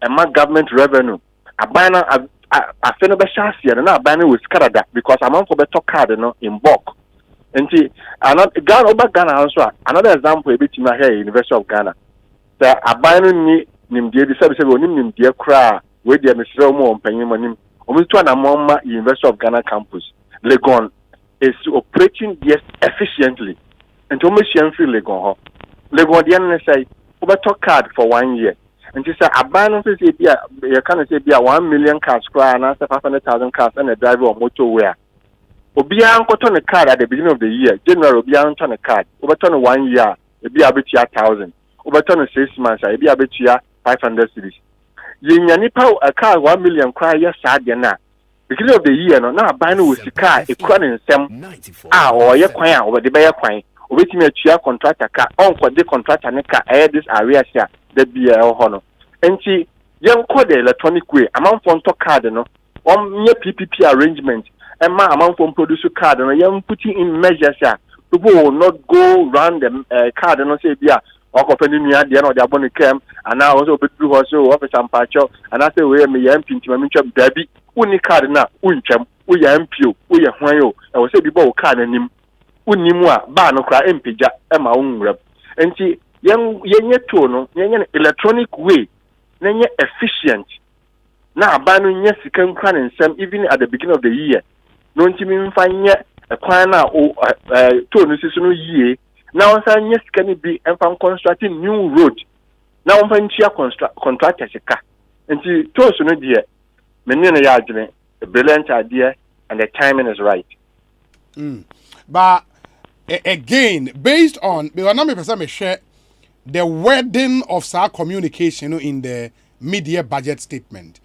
and my government revenue. I feel no better here, and I ban with Canada because I'm on for better card, in bulk. And see, Ghana also another example. A bit in my hair, University of Ghana. So I ban ni nimdie the service we nimdie kra we dey Mr. Mo mpanyim almost to an University of Ghana campus. Legon is operating efficiently. And to almost free Legon. Legon the say over card for 1 year. And she said, abandon say you can say 1 million cars cry and 500,000 cars and a driver or motorway. Obia on a card at the beginning of the year. General Obia on a card. Overturn 1 year, it be a bit 1,000. Overturn 6 months, it be a bit 500 cities. Nipa a car 1 million cry yes na. Beginning of the year no na buy no with car e kwa nsem or ye kwan over the buy kwan obetimi atua contractor car on kwa the contractor ne car this area here the be ho no enti yen ko the electronic way amount for to card no on nye PPP arrangement and ma amount for produce card no yen putting in measures here people will not go round the card no say bia okopani nua de na de abone kem ana also bedu ho so office ampacho ana say we me yam pintima me twam dabi uni card na untwam wo ya mpio wo ya hwan yo e wo say bi bo card anim unimu a ba no kra empeja e ma wonwram enti yenye to no yenye electronic way nenye efficient na aba no nye sika nkwa nsem even at the beginning of the year no ntimi mfanye kwan na to no sisu no yie now nye sika ni bi emfa constructing new road now emfa ntia contractor sika enti to so no de menene ya adwene a brilliant idea and the timing is right. But again, based on the wording of our communication in the mid-year budget statement,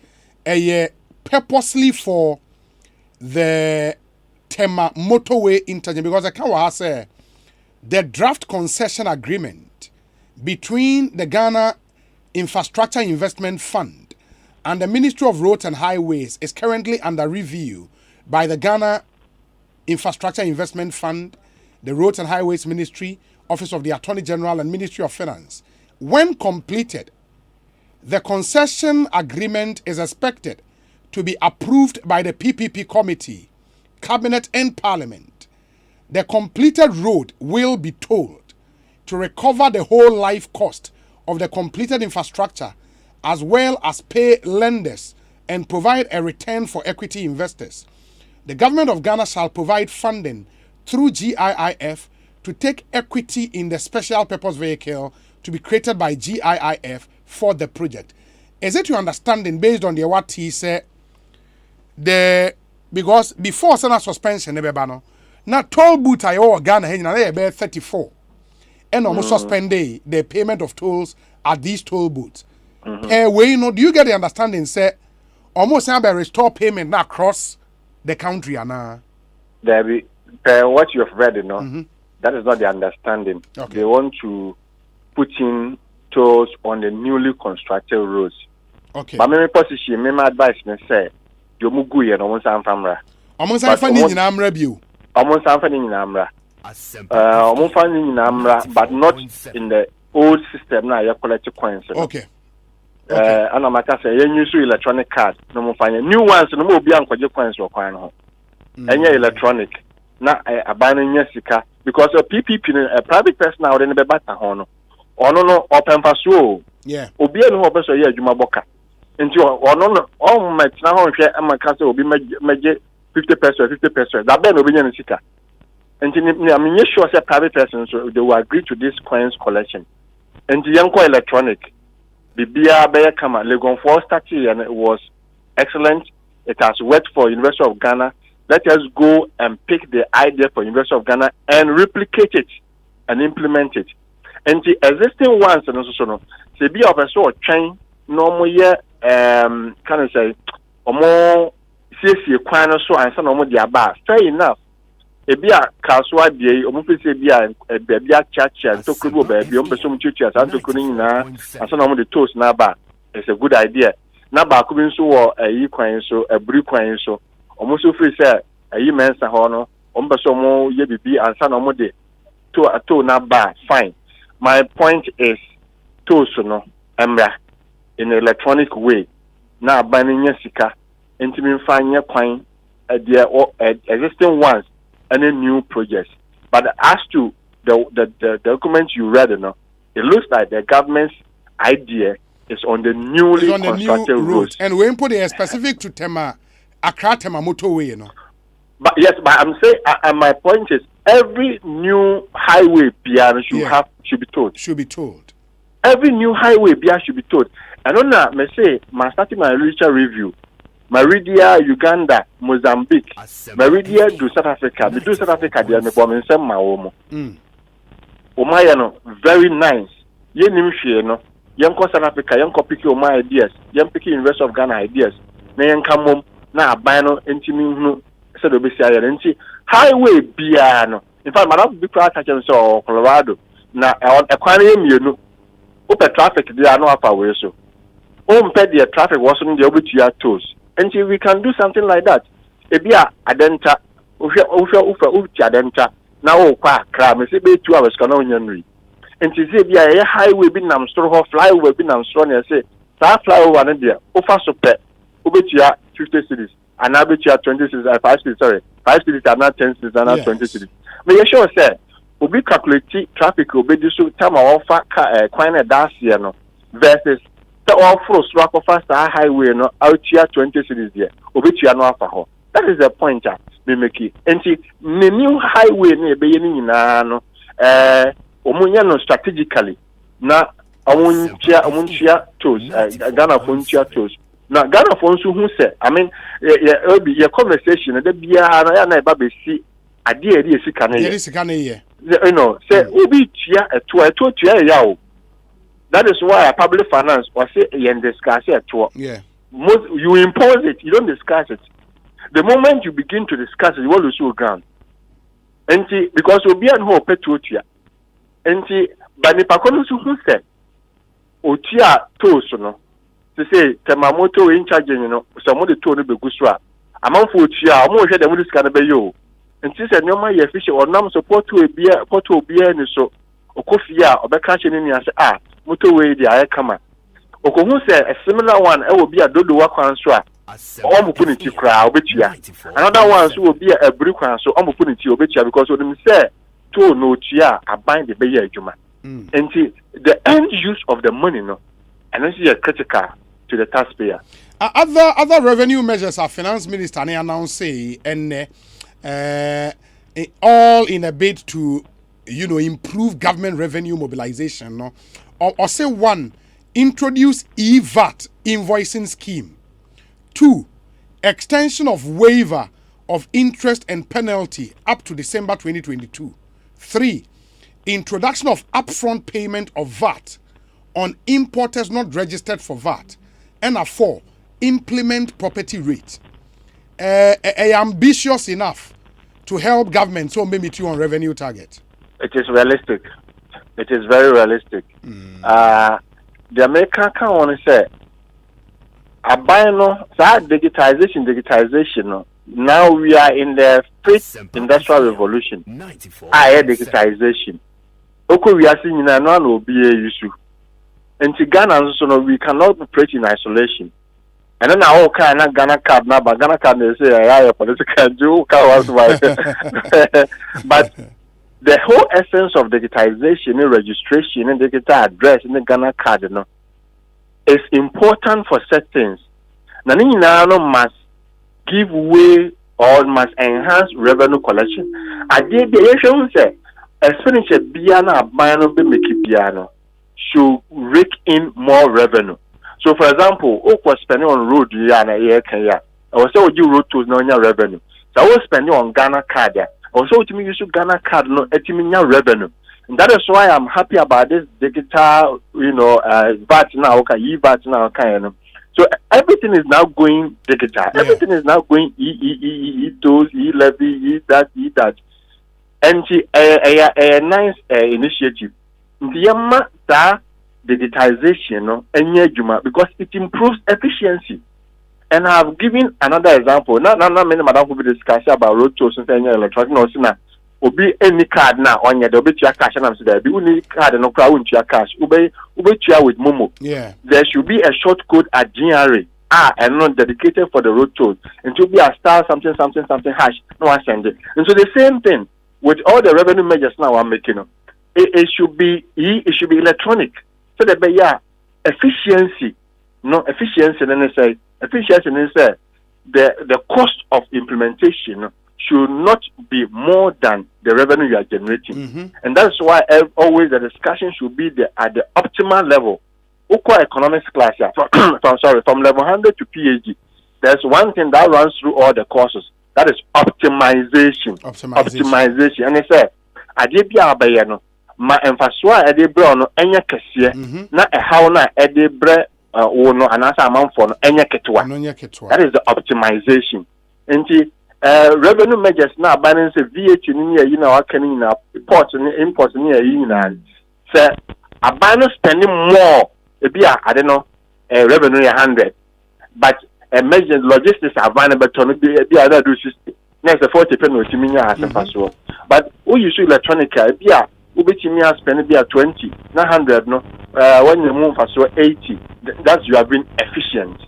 purposely for the Tema motorway interchange, because I can't say the draft concession agreement between the Ghana Infrastructure Investment Fund and the Ministry of Roads and Highways is currently under review by the Ghana Infrastructure Investment Fund, the Roads and Highways Ministry, Office of the Attorney General, and Ministry of Finance. When completed, the concession agreement is expected to be approved by the PPP Committee, Cabinet, and Parliament. The completed road will be tolled to recover the whole life cost of the completed infrastructure, as well as pay lenders and provide a return for equity investors. The government of Ghana shall provide funding through GIIF to take equity in the special purpose vehicle to be created by GIIF for the project. Is it your understanding, based on the what he said, because before Senate suspension, now toll booth I owe Ghana about 34, and almost suspend the payment of tolls at these toll booths. Way, do you get the understanding? Say almost have a restore payment now across the country, and what you have read, that is not the understanding. Okay. They want to put in tolls on the newly constructed roads. Okay. But my position, my advice, me say, you mugu ye no monsa famra. Almost I find in Amra view. Almost something in Amra. Almost finding in Amra, but not in the old system. Now you collect coins. Okay. And I'm say you use electronic card. No more find new ones. No more be on coins or coin. And you electronic. Now a banning yesika because a PPP, a private person out in the better hono. Or no open for so. Yeah. Obi no hope so yeah Jumaboka. Into or no all my now and my castle will be major 50%. That ben obi nyane sika. And I mean sure say private persons so they will agree to this coins collection. And the young electronic. Bibia Beya Kama Legon 4 started and it was excellent. It has worked for University of Ghana. Let us go and pick the idea for University of Ghana and replicate it and implement it. And the existing ones and also no say be of a sort of chain no more can I say or more CC kwan so and so no more dia ba. Fair enough. Ebia kaswa die omufisi bia chacha to kubo baby ombeso mchuchu asanto kuni na asana mo the toast na ba. It's a good idea. Na ba ku bi nso wo ayi kwan so aburi kwan so omuso free say ayi mensa ho no ombeso mo ye bibi ansana mo de to na ba fine. My point is toast no emra in an electronic way na ba nya sika ntimi mfanya kwan existing ones any new projects. But as to the documents you read, it looks like the government's idea is on the newly constructed roads. And we put a specific to Accra Tema motorway, But yes, but I'm saying, and my point is, every new highway piano should be told. Should be told. Every new highway piano should be told. And on that, I say, starting my literature review. Maridia, Uganda, Mozambique, Maridia do South Africa. Me do South Africa, they are me bombing some maomo. Omaya no very nice. Ye nimshie no. Young South Africa, young pick my ideas. Young pick University of Ghana ideas. Na young come na abano entimi no. Said obesi aye enti highway biano. In fact, madam be proud catch so Colorado. Na ekwan emienu. Open traffic they are no afa we so. Pay the traffic wasn't the obitua toes. And we can do something like that. Ebia adenta, ufa adenta. Now kwa kra, me say be 2 hours kana onyanri. And she say bia highway bi nam store flyover bi nam store na say that flyover na dia ufa so pe obetua 50 cities and na betua 20 cities 5 cities 5 cities and not 10 cities and not 20 cities. Me you sure say obi calculate traffic obedi so time ofa kwan na das here no versus all flow swap of fast highway no out here 20 cities there. Obitua no afa ho. That is the point me make it. And see the new highway na be yin na no omunya no strategically na omunchia toes Ghana fonchia toes. Na Ghana fonso hu say I mean your conversation the bia na ya na ba be si ade eri esika na ye. You know say obi tua eto tua ya o. That is why public finance was say yen discuss it to. Yeah. you impose it, you don't discuss it. The moment you begin to discuss it, you will lose ground. And because we'll be an hope to and but the Pacono who said, Otia Tosono, to say, Tamamoto in charge, some of the tone of the Gusra. Among Futia, I'm more sure than this kind of you. And she said, no, my official or nam support to a beer, Poto beer, and so, or coffee, or Becashin in your motorway, the Ayakama. Okohu said a similar one, it will be a dodo work answer. Opportunity crowd, another one will be a brick answer, opportunity because of them say, to no chia, I bind the Bayer Juma. And the end use of the money, no, and this is critical to the taxpayer. Other revenue measures our finance minister announced say and all in a bid to improve government revenue mobilization, no, or say one, introduce e-VAT invoicing scheme. 2, extension of waiver of interest and penalty up to December 2022. 3, introduction of upfront payment of VAT on importers not registered for VAT. And 4, implement property rate. Ambitious enough to help government so maybe to on revenue target. It is realistic. It is very realistic. The American can want to say, I buy no that digitization. No. Now we are in the fifth industrial revolution. Digitization. Okay, we are seeing in one will be a issue. And to Ghana, so we cannot operate in isolation. And then our kind of Ghana card now, but Ghana card they say I political do but the whole essence of digitization and registration and digital address in the Ghana card, is important for certain. Now must give way or must enhance revenue collection. I did the say expenditure biana bano be make piano should rake in more revenue. So for example, was spending on road yana year Kenya. I was so you road to no revenue. So I was spending on Ghana card there. Also to me use Ghana card no etiminya revenue. And that is why I'm happy about this digital, VAT now, e-VAT now, So everything is now going digital. Yeah. Everything is now going e-tools, e-levy, e-that. And a nice initiative. The digitization, because it improves efficiency. And I have given another example. Not many madam will be discussing about road tolls and electronic no obi any card now on your cash and I'm saying the only card no crowd cash. Ube with Momo. Yeah. There should be a short code at GRA. And not dedicated for the road tolls. And to be a star something hash. No I send it. And so the same thing with all the revenue measures now I'm making. It should be electronic. So that be efficiency. No efficiency then say efficiency then say the cost of implementation should not be more than the revenue you are generating. And that's why always the discussion should be at the optimal level. Economics class, from level 100 to PhD. There's one thing that runs through all the courses. That is optimization. Optimization. And they say, I did be a ma emphasis a de bre no enya kese na how na e de bre wo no anasa amanfo no enya ketwa. That is the optimization. Enti revenue measures na balance VAT ni yi na waka ni na import ni yi na say abano spending more e bi I don't know revenue 100 but measures logistics available to be other do 60 next 40 no timinya asepaso but we use electronic bi ubetimi spend be 20 na 100 no when you move for 80 that's you have been efficient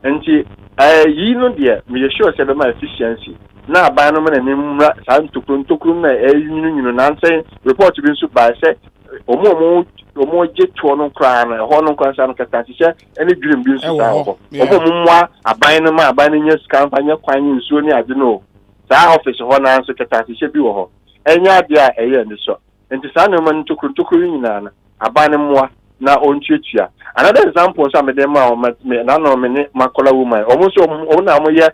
and you know there we sure say my efficiency na buy no man nimra san tukun na you na say report been so by say omo je to no kra na ho no kra san kata se any dream bi so ta ho omo mwa aban no ma aban nya scan fanya kwan nsuo ni ade no sa office ho na so kata se bi wo ho enya dia eye ni so nti sa no man tukuru nyina na aban mwa na ontuatua another example so amede ma na no me makola woman almost na mo ye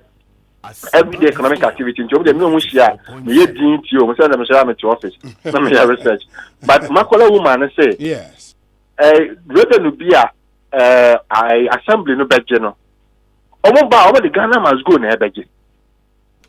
everyday economic activity nti omo de me mo hia me ye din ti o mo say na me share me to office na me ya research but makola woman say yes revenue bia assembly no budget no Over the Ghana must go near budget.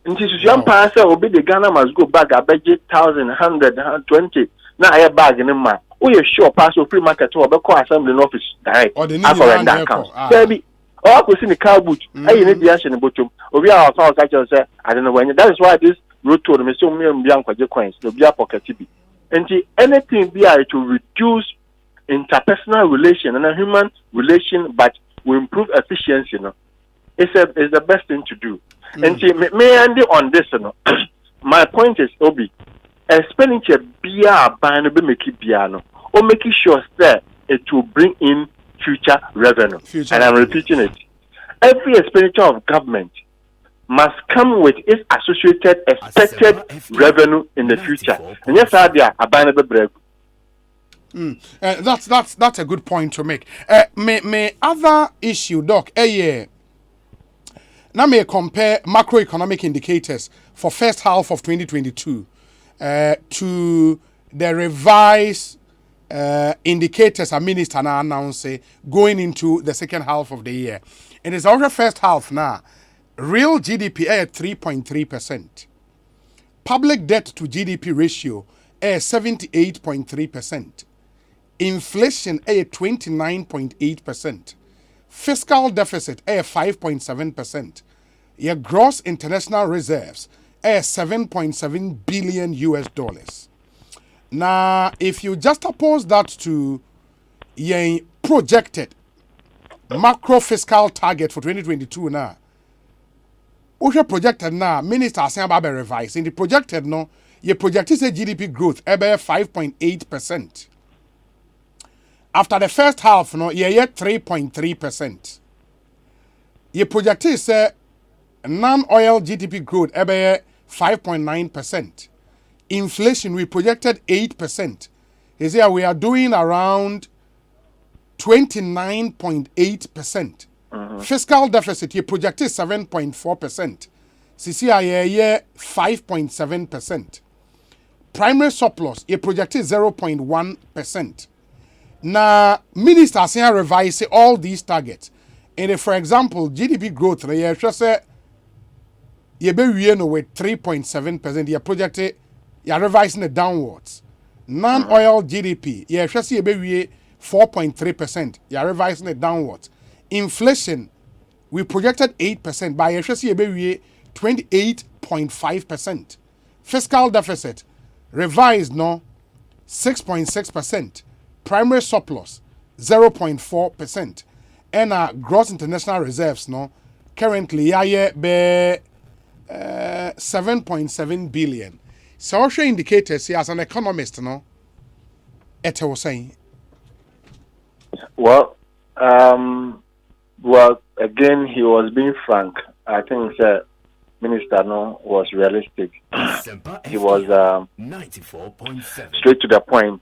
And this is young passer obi the Ghana must go back a budget 1,120. Now I bag in my we are sure pass free market to a assembly office direct. Or the need that account. Baby, or I could see the car boot. I need the action bottom. We are our catcher say I don't know when that is why this road to the Mr. Bianca coins, the Bia pocket TB. And anything be to reduce interpersonal relation and a human relation, but will improve efficiency. It's the best thing to do. And may I end on this? My point is, Obi, expenditure be a ban be make it piano or making sure that it will bring in future revenue. And I'm repeating it. Every expenditure of government must come with its associated expected revenue in the future. And yes, I are a ban break. That's a good point to make. May other issue, Doc, now may compare macroeconomic indicators for first half of 2022 to the revised indicators a minister now announced going into the second half of the year. And it's our first half now. Real GDP at 3.3%. Public debt to GDP ratio at 78.3%. Inflation at 29.8%. Fiscal deficit at 5.7%. Your gross international reserves at 7.7 billion US dollars. Now, if you just oppose that to your projected macro fiscal target for 2022 now, what projected now, Minister saying about revise. In the projected no, you projected say GDP growth about 5.8%. After the first half, no, you had 3.3%. You projected say non-oil GDP growth about 5.9%. Inflation we projected 8%. Is here we are doing around 29.8%. Fiscal deficit, you projected 7.4%. CCI 5.7%. Primary surplus, you projected 0.1%. Now, minister saying revise all these targets. And for example, GDP growth, you say you be with 3.7%. You projected, you are revising it downwards. Non-oil GDP, you say you be 4.3%. You are revising it downwards. Inflation, we projected 8%, but you 28.5%. Fiscal deficit, revised no 6.6%. Primary surplus, 0.4%. And gross international reserves no currently be 7.7 billion. Social indicators as an economist no it was saying. Well, again, he was being frank. I think the minister was realistic. He was 94.7. straight to the point.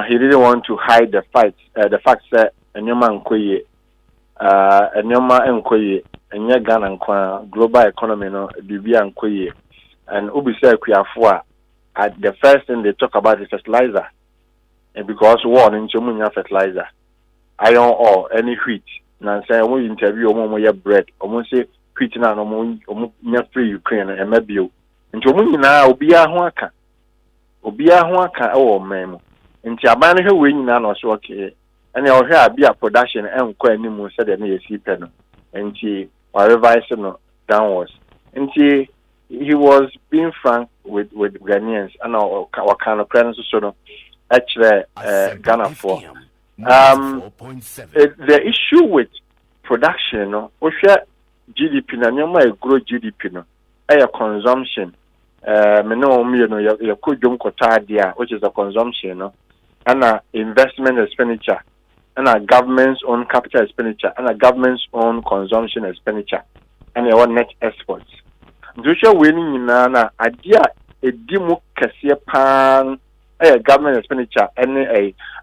He didn't want to hide the fact that Enyoma Nkoye, Enya Ghana Nkwa, global economy Bibia Nkoye, and Ubisa Kuyafua. At the first thing they talk about is fertilizer, and because war in Chomunya fertilizer, iron ore, any wheat. Now say we interview omo bread, omo say wheat na omo free Ukraine and maybe nti omo nyina obia ho aka o memo nti aban no we nyina na so okay and o hwe abia production enkọ animu said na yesi pe no nti wa revise no downwards nti he was being frank with Ghanaians and what kind of credit so no actually Ghana for the issue with production, we share GDP na nyoma grow GDP no, consumption. Which is a consumption, and investment expenditure, and government's own capital expenditure, and government's own consumption expenditure, and our net exports. Zusha winning in idea a demo kasia pan. Government expenditure,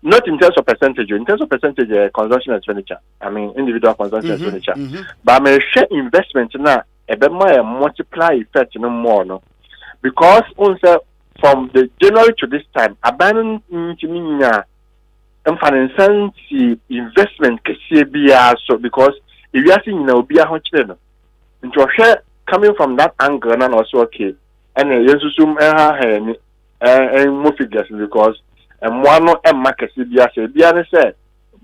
not in terms of percentage, consumption expenditure. I mean, individual consumption expenditure. But I may share investment now, a bit more multiply effect more, no? Because from the January to this time, abandoning and financing investment so because If you are seeing no be a hunchman, into a share coming from that angle and also okay, and a Yesusum and more figures because and one and market CBS said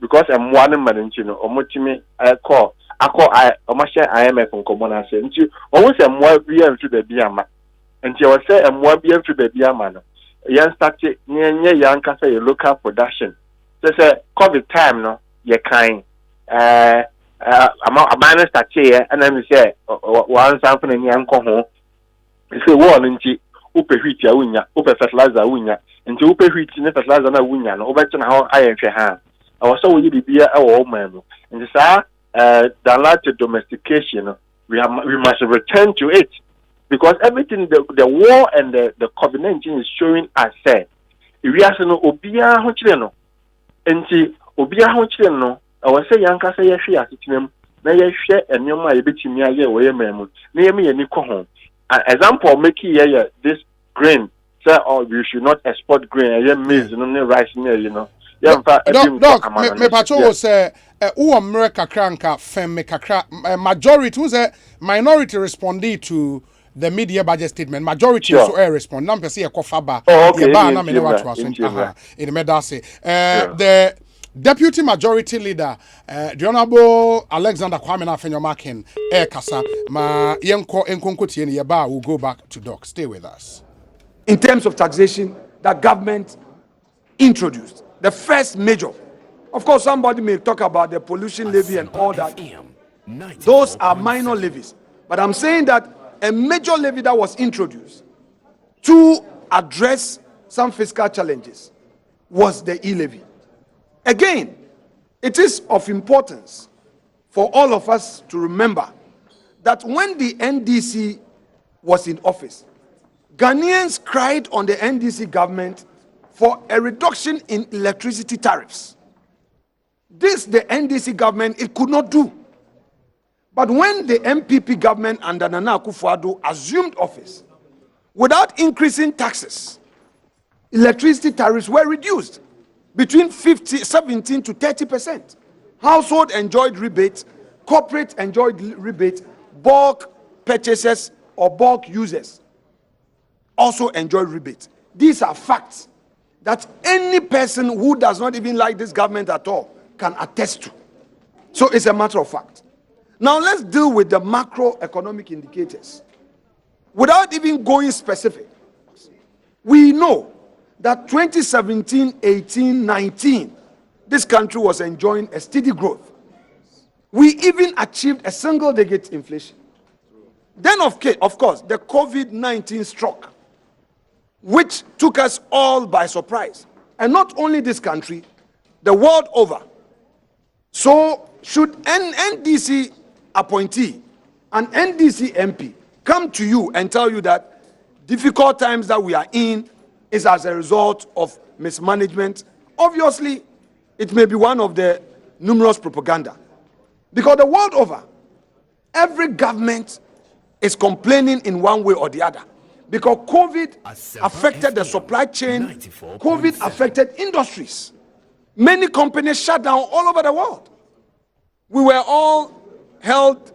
because I'm one man, or Motimi I call I IMF on common and say, always a more beer to the Biama. And you will say a more beer to the Biama. Young started near young say local production. So say COVID time no, you're kind. A minus that here, and then we say one something in young home. It's a war in G. Upe wheat ya winya, upe fertilizer winya, and to upe wheat in fertilizer na winya, no better how I am hand. I was so we be our old man. And this the domestication, we must return to it. Because everything the war and the COVID-19 is showing us say if we are no obia hochileno. And see obia hochileno, I was say yanka say yeshia sitinem, na yeshia and yoma yebitimi aye we memu, na yemi ye niko home. An example making this grain, say, oh, you should not export grain, maize, rice, Yeah, Doc, me patrol say, America cranka, femme kakra, majority who's a minority responded to the media budget statement. Majority so respond. Number say a kofaba. Okay. In the medase. The Deputy Majority Leader, the Honorable Alexander Kwame Afenyomakin, Kasa, ma yenko enkonkotie ni yaba will go back to Doc. Stay with us. In terms of taxation, that government introduced the first major. Of course, somebody may talk about the pollution levy and all that. Those are minor levies. But I'm saying that a major levy that was introduced to address some fiscal challenges was the e-levy. Again, it is of importance for all of us to remember that when the NDC was in office, Ghanaians cried on the NDC government for a reduction in electricity tariffs. This, the NDC government, it could not do. But when the MPP government under Nana Akufo-Addo assumed office, without increasing taxes, electricity tariffs were reduced between 17 to 30%. Household enjoyed rebates, corporate enjoyed rebates, bulk purchasers or bulk users also enjoyed rebates. These are facts that any person who does not even like this government at all can attest to. So it's a matter of fact. Now let's deal with the macroeconomic indicators. Without even going specific, we know that 2017, 18, 19, this country was enjoying a steady growth. We even achieved a single-digit inflation. Then, of course, the COVID-19 struck, which took us all by surprise. And not only this country, the world over. So, should an NDC appointee, an NDC MP, come to you and tell you that difficult times that we are in is as a result of mismanagement, obviously, it may be one of the numerous propaganda. Because the world over, every government is complaining in one way or the other. Because COVID affected the supply chain, COVID affected industries. Many companies shut down all over the world. We were all held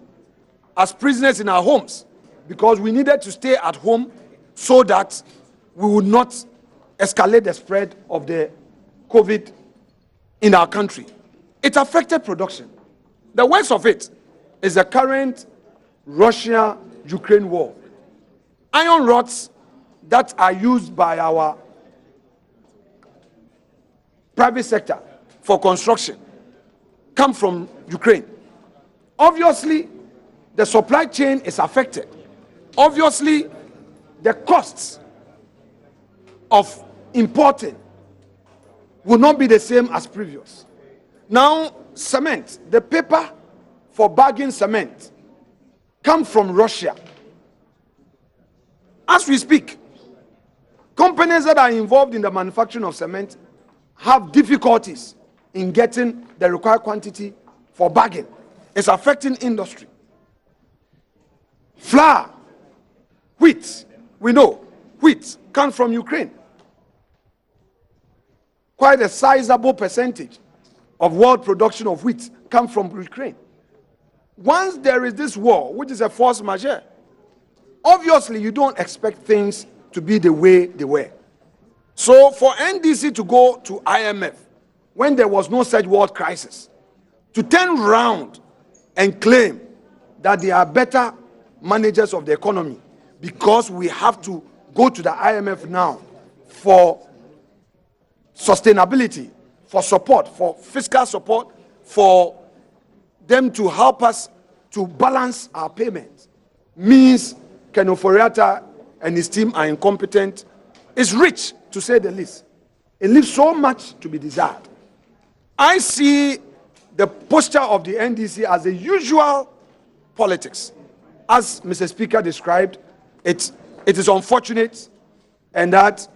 as prisoners in our homes because we needed to stay at home so that we would not escalate the spread of the COVID in our country. It affected production. The worst of it is the current Russia-Ukraine war. Iron rods that are used by our private sector for construction come from Ukraine. Obviously, the supply chain is affected. Obviously, the costs of importing will not be the same as previous. Now, cement, the paper for bagging cement come from Russia. As we speak, companies that are involved in the manufacturing of cement have difficulties in getting the required quantity for bagging. It's affecting industry. Flour, wheat, we know wheat comes from Ukraine. Quite a sizable percentage of world production of wheat comes from Ukraine. once there is this war, which is a force majeure, obviously you don't expect things to be the way they were. So for NDC to go to IMF when there was no such world crisis, to turn round and claim that they are better managers of the economy because we have to go to the IMF now for sustainability, for support, for fiscal support, for them to help us to balance our payments, means Ken Ofori-Atta and his team are incompetent, is rich, to say the least. It leaves so much to be desired. I see the posture of the NDC as the usual politics. As Mr. Speaker described, it is unfortunate, and that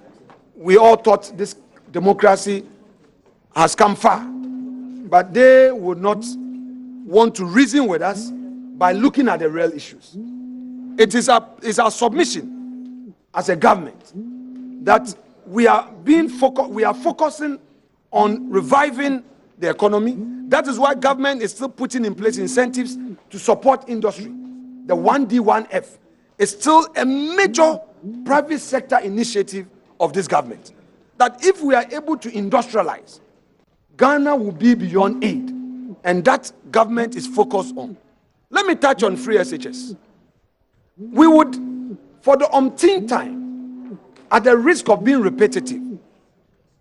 we all thought this democracy has come far. But they would not want to reason with us by looking at the real issues. It is our submission as a government that we are focusing on reviving the economy. That is why government is still putting in place incentives to support industry. The 1D, 1F is still a major private sector initiative of this government. That if we are able to industrialize, Ghana will be beyond aid. And that government is focused on. Let me touch on free SHS. We would, for the umpteenth time, at the risk of being repetitive,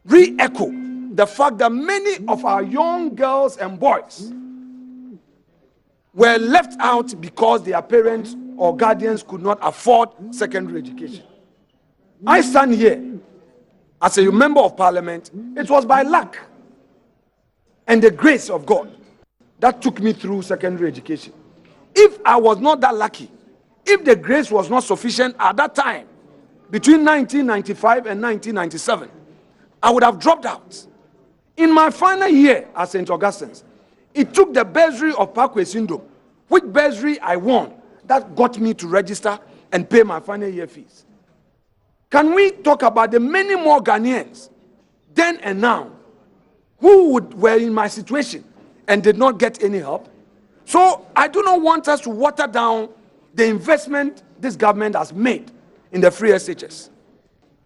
re-echo the fact that many of our young girls and boys were left out because their parents or guardians could not afford secondary education. I stand here as a member of parliament. It was by luck and the grace of God that took me through secondary education. If I was not that lucky, if the grace was not sufficient at that time, between 1995 and 1997, I would have dropped out. In my final year at St. Augustine's, it took the bursary of Parkway Syndrome, which bursary I won, that got me to register and pay my final year fees. Can we talk about the many more Ghanaians, then and now, who were in my situation and did not get any help? So I do not want us to water down the investment this government has made in the free SHS.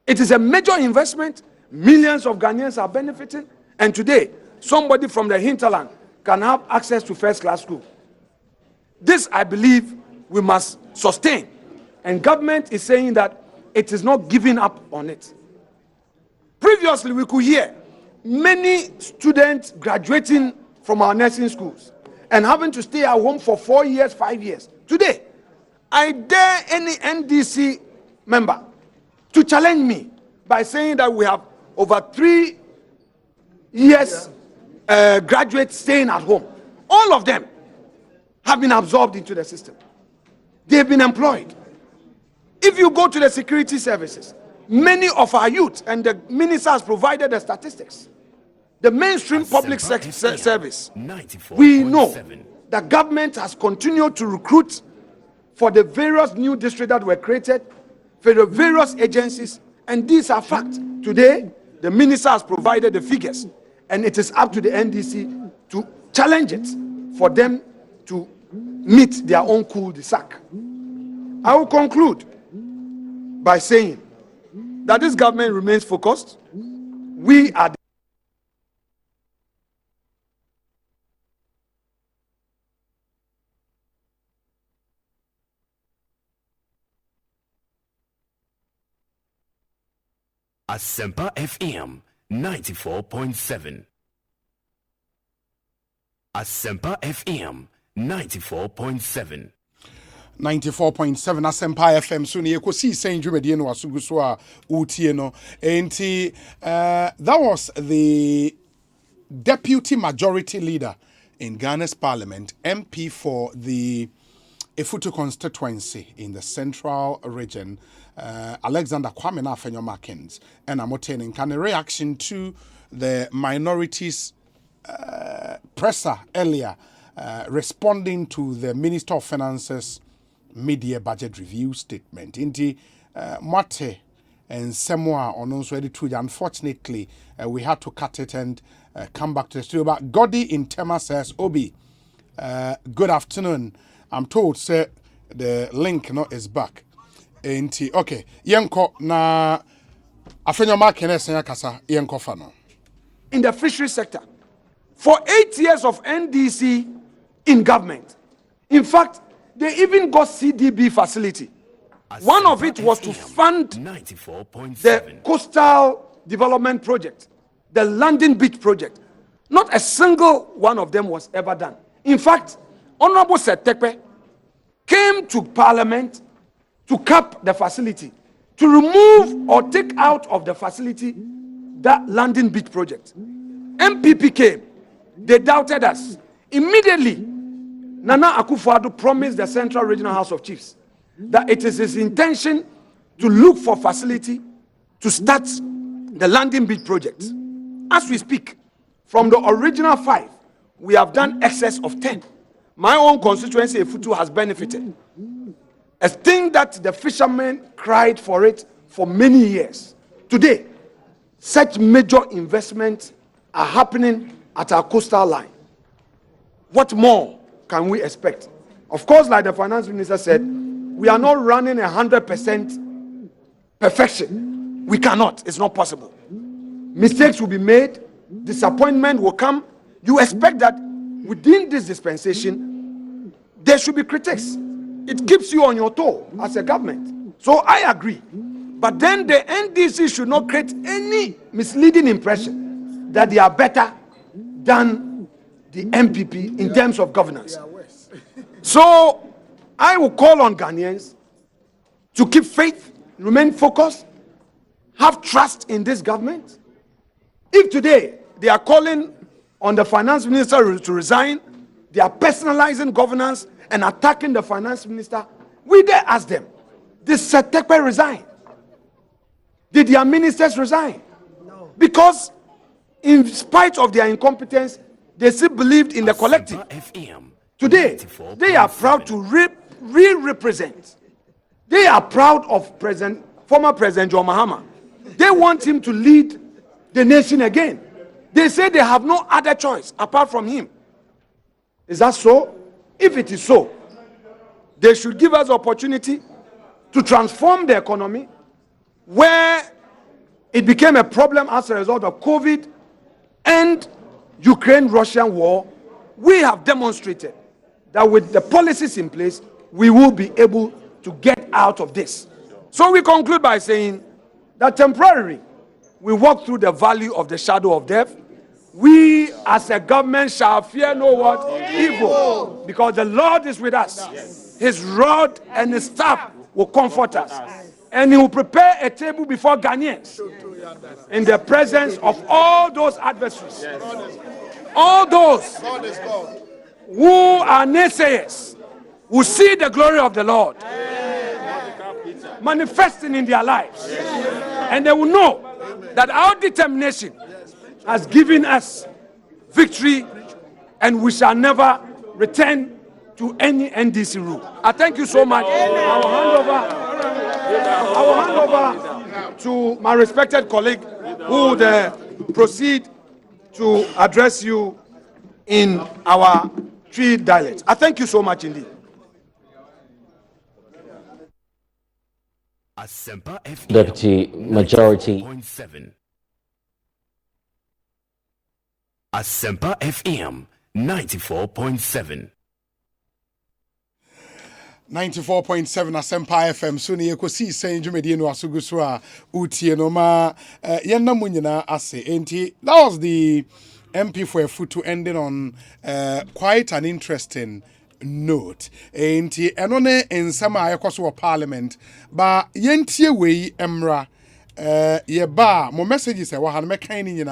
It is a major investment. Millions of Ghanaians are benefiting. And today, somebody from the hinterland can have access to first-class school. This, I believe, we must sustain. And government is saying that it is not giving up on it. Previously, we could hear many students graduating from our nursing schools and having to stay at home for 4 years, 5 years. Today, I dare any NDC member to challenge me by saying that we have over 3 years graduates staying at home. All of them have been absorbed into the system. They've been employed. If you go to the security services, many of our youth, and the minister has provided the statistics, the mainstream public service, we know that government has continued to recruit for the various new districts that were created, for the various agencies, and these are facts. Today, the minister has provided the figures, and it is up to the NDC to challenge it for them to meet their own cul-de-sac. I will conclude by saying that this government remains focused. We are Asempa FM 94.7. Asempa FM 94.7. 94.7 Asempa FM so ne Ekosiisen M'Ahiasem no wasugu so a utie no enti that was the deputy majority leader in Ghana's parliament, MP for the Efutu constituency in the central region, Alexander Kwame Afenyo-Markins, and I'm obtaining kind of reaction to the minorities presser earlier responding to the Minister of Finance's mid-year budget review statement. Inti Mate and Semwa on also edited. Unfortunately, we had to cut it and come back to the studio. But Godi in Tema says, Obi, Good afternoon. I'm told say the link is back. Okay, yenko na afenyo makene senya kasa yenko fano. In the fishery sector, for 8 years of NDC in government, in fact, they even got CDB facility. One of it was to fund the coastal development project, the landing beach project. Not a single one of them was ever done. In fact, Honorable Setekpe came to Parliament to cap the facility, to remove or take out of the facility that landing beach project. MPP came, they doubted us. Immediately, Nana Akufo-Addo promised the Central Regional House of Chiefs that it is his intention to look for facility to start the landing beach project. As we speak, from the original 5, we have done excess of 10. My own constituency, Efutu, has benefited. A thing that the fishermen cried for it for many years. Today, such major investments are happening at our coastal line. What more can we expect? Of course, like the finance minister said, we are not running 100% perfection. We cannot. It's not possible. Mistakes will be made. Disappointment will come. You expect that within this dispensation, there should be critics. It keeps you on your toe as a government. So I agree. But then the NDC should not create any misleading impression that they are better than the MPP in terms of governance. So I will call on Ghanaians to keep faith, remain focused, have trust in this government. If today they are calling on the finance minister to resign, they are personalizing governance and attacking the finance minister, we dare ask them, did Setekpe resign? Did their ministers resign? No. Because in spite of their incompetence, they still believed in the collective. Today, they are proud to re-represent. They are proud of former President John Mahama. They want him to lead the nation again. They say they have no other choice apart from him. Is that so? If it is so, they should give us opportunity to transform the economy where it became a problem as a result of COVID and Ukraine-Russian war. We have demonstrated that with the policies in place, we will be able to get out of this. So we conclude by saying that temporarily, we walk through the valley of the shadow of death. We as a government shall fear no what? Evil. Because the Lord is with us. Yes. His rod and his staff will comfort us. And he will prepare a table before Ghanaians in the presence of all those adversaries. Yes. All those who are naysayers will see the glory of the Lord manifesting in their lives. And they will know that our determination has given us victory and we shall never return to any NDC rule. I thank you so much. I will hand over to my respected colleague who would proceed to address you in our three dialects. I thank you so much indeed. Deputy Majority. Asempa FM 94.7. 94.7 Asempa FM so ne Ekosiisen M'Ahiasem no asuguso a utie no ma yenna munyina ase enti that was the MP for Efutu ending on quite an interesting note enti eno ne ensama ayekoso parliament ba yentie wei emra ye ba mo messages e wa ha no mekan ni nyina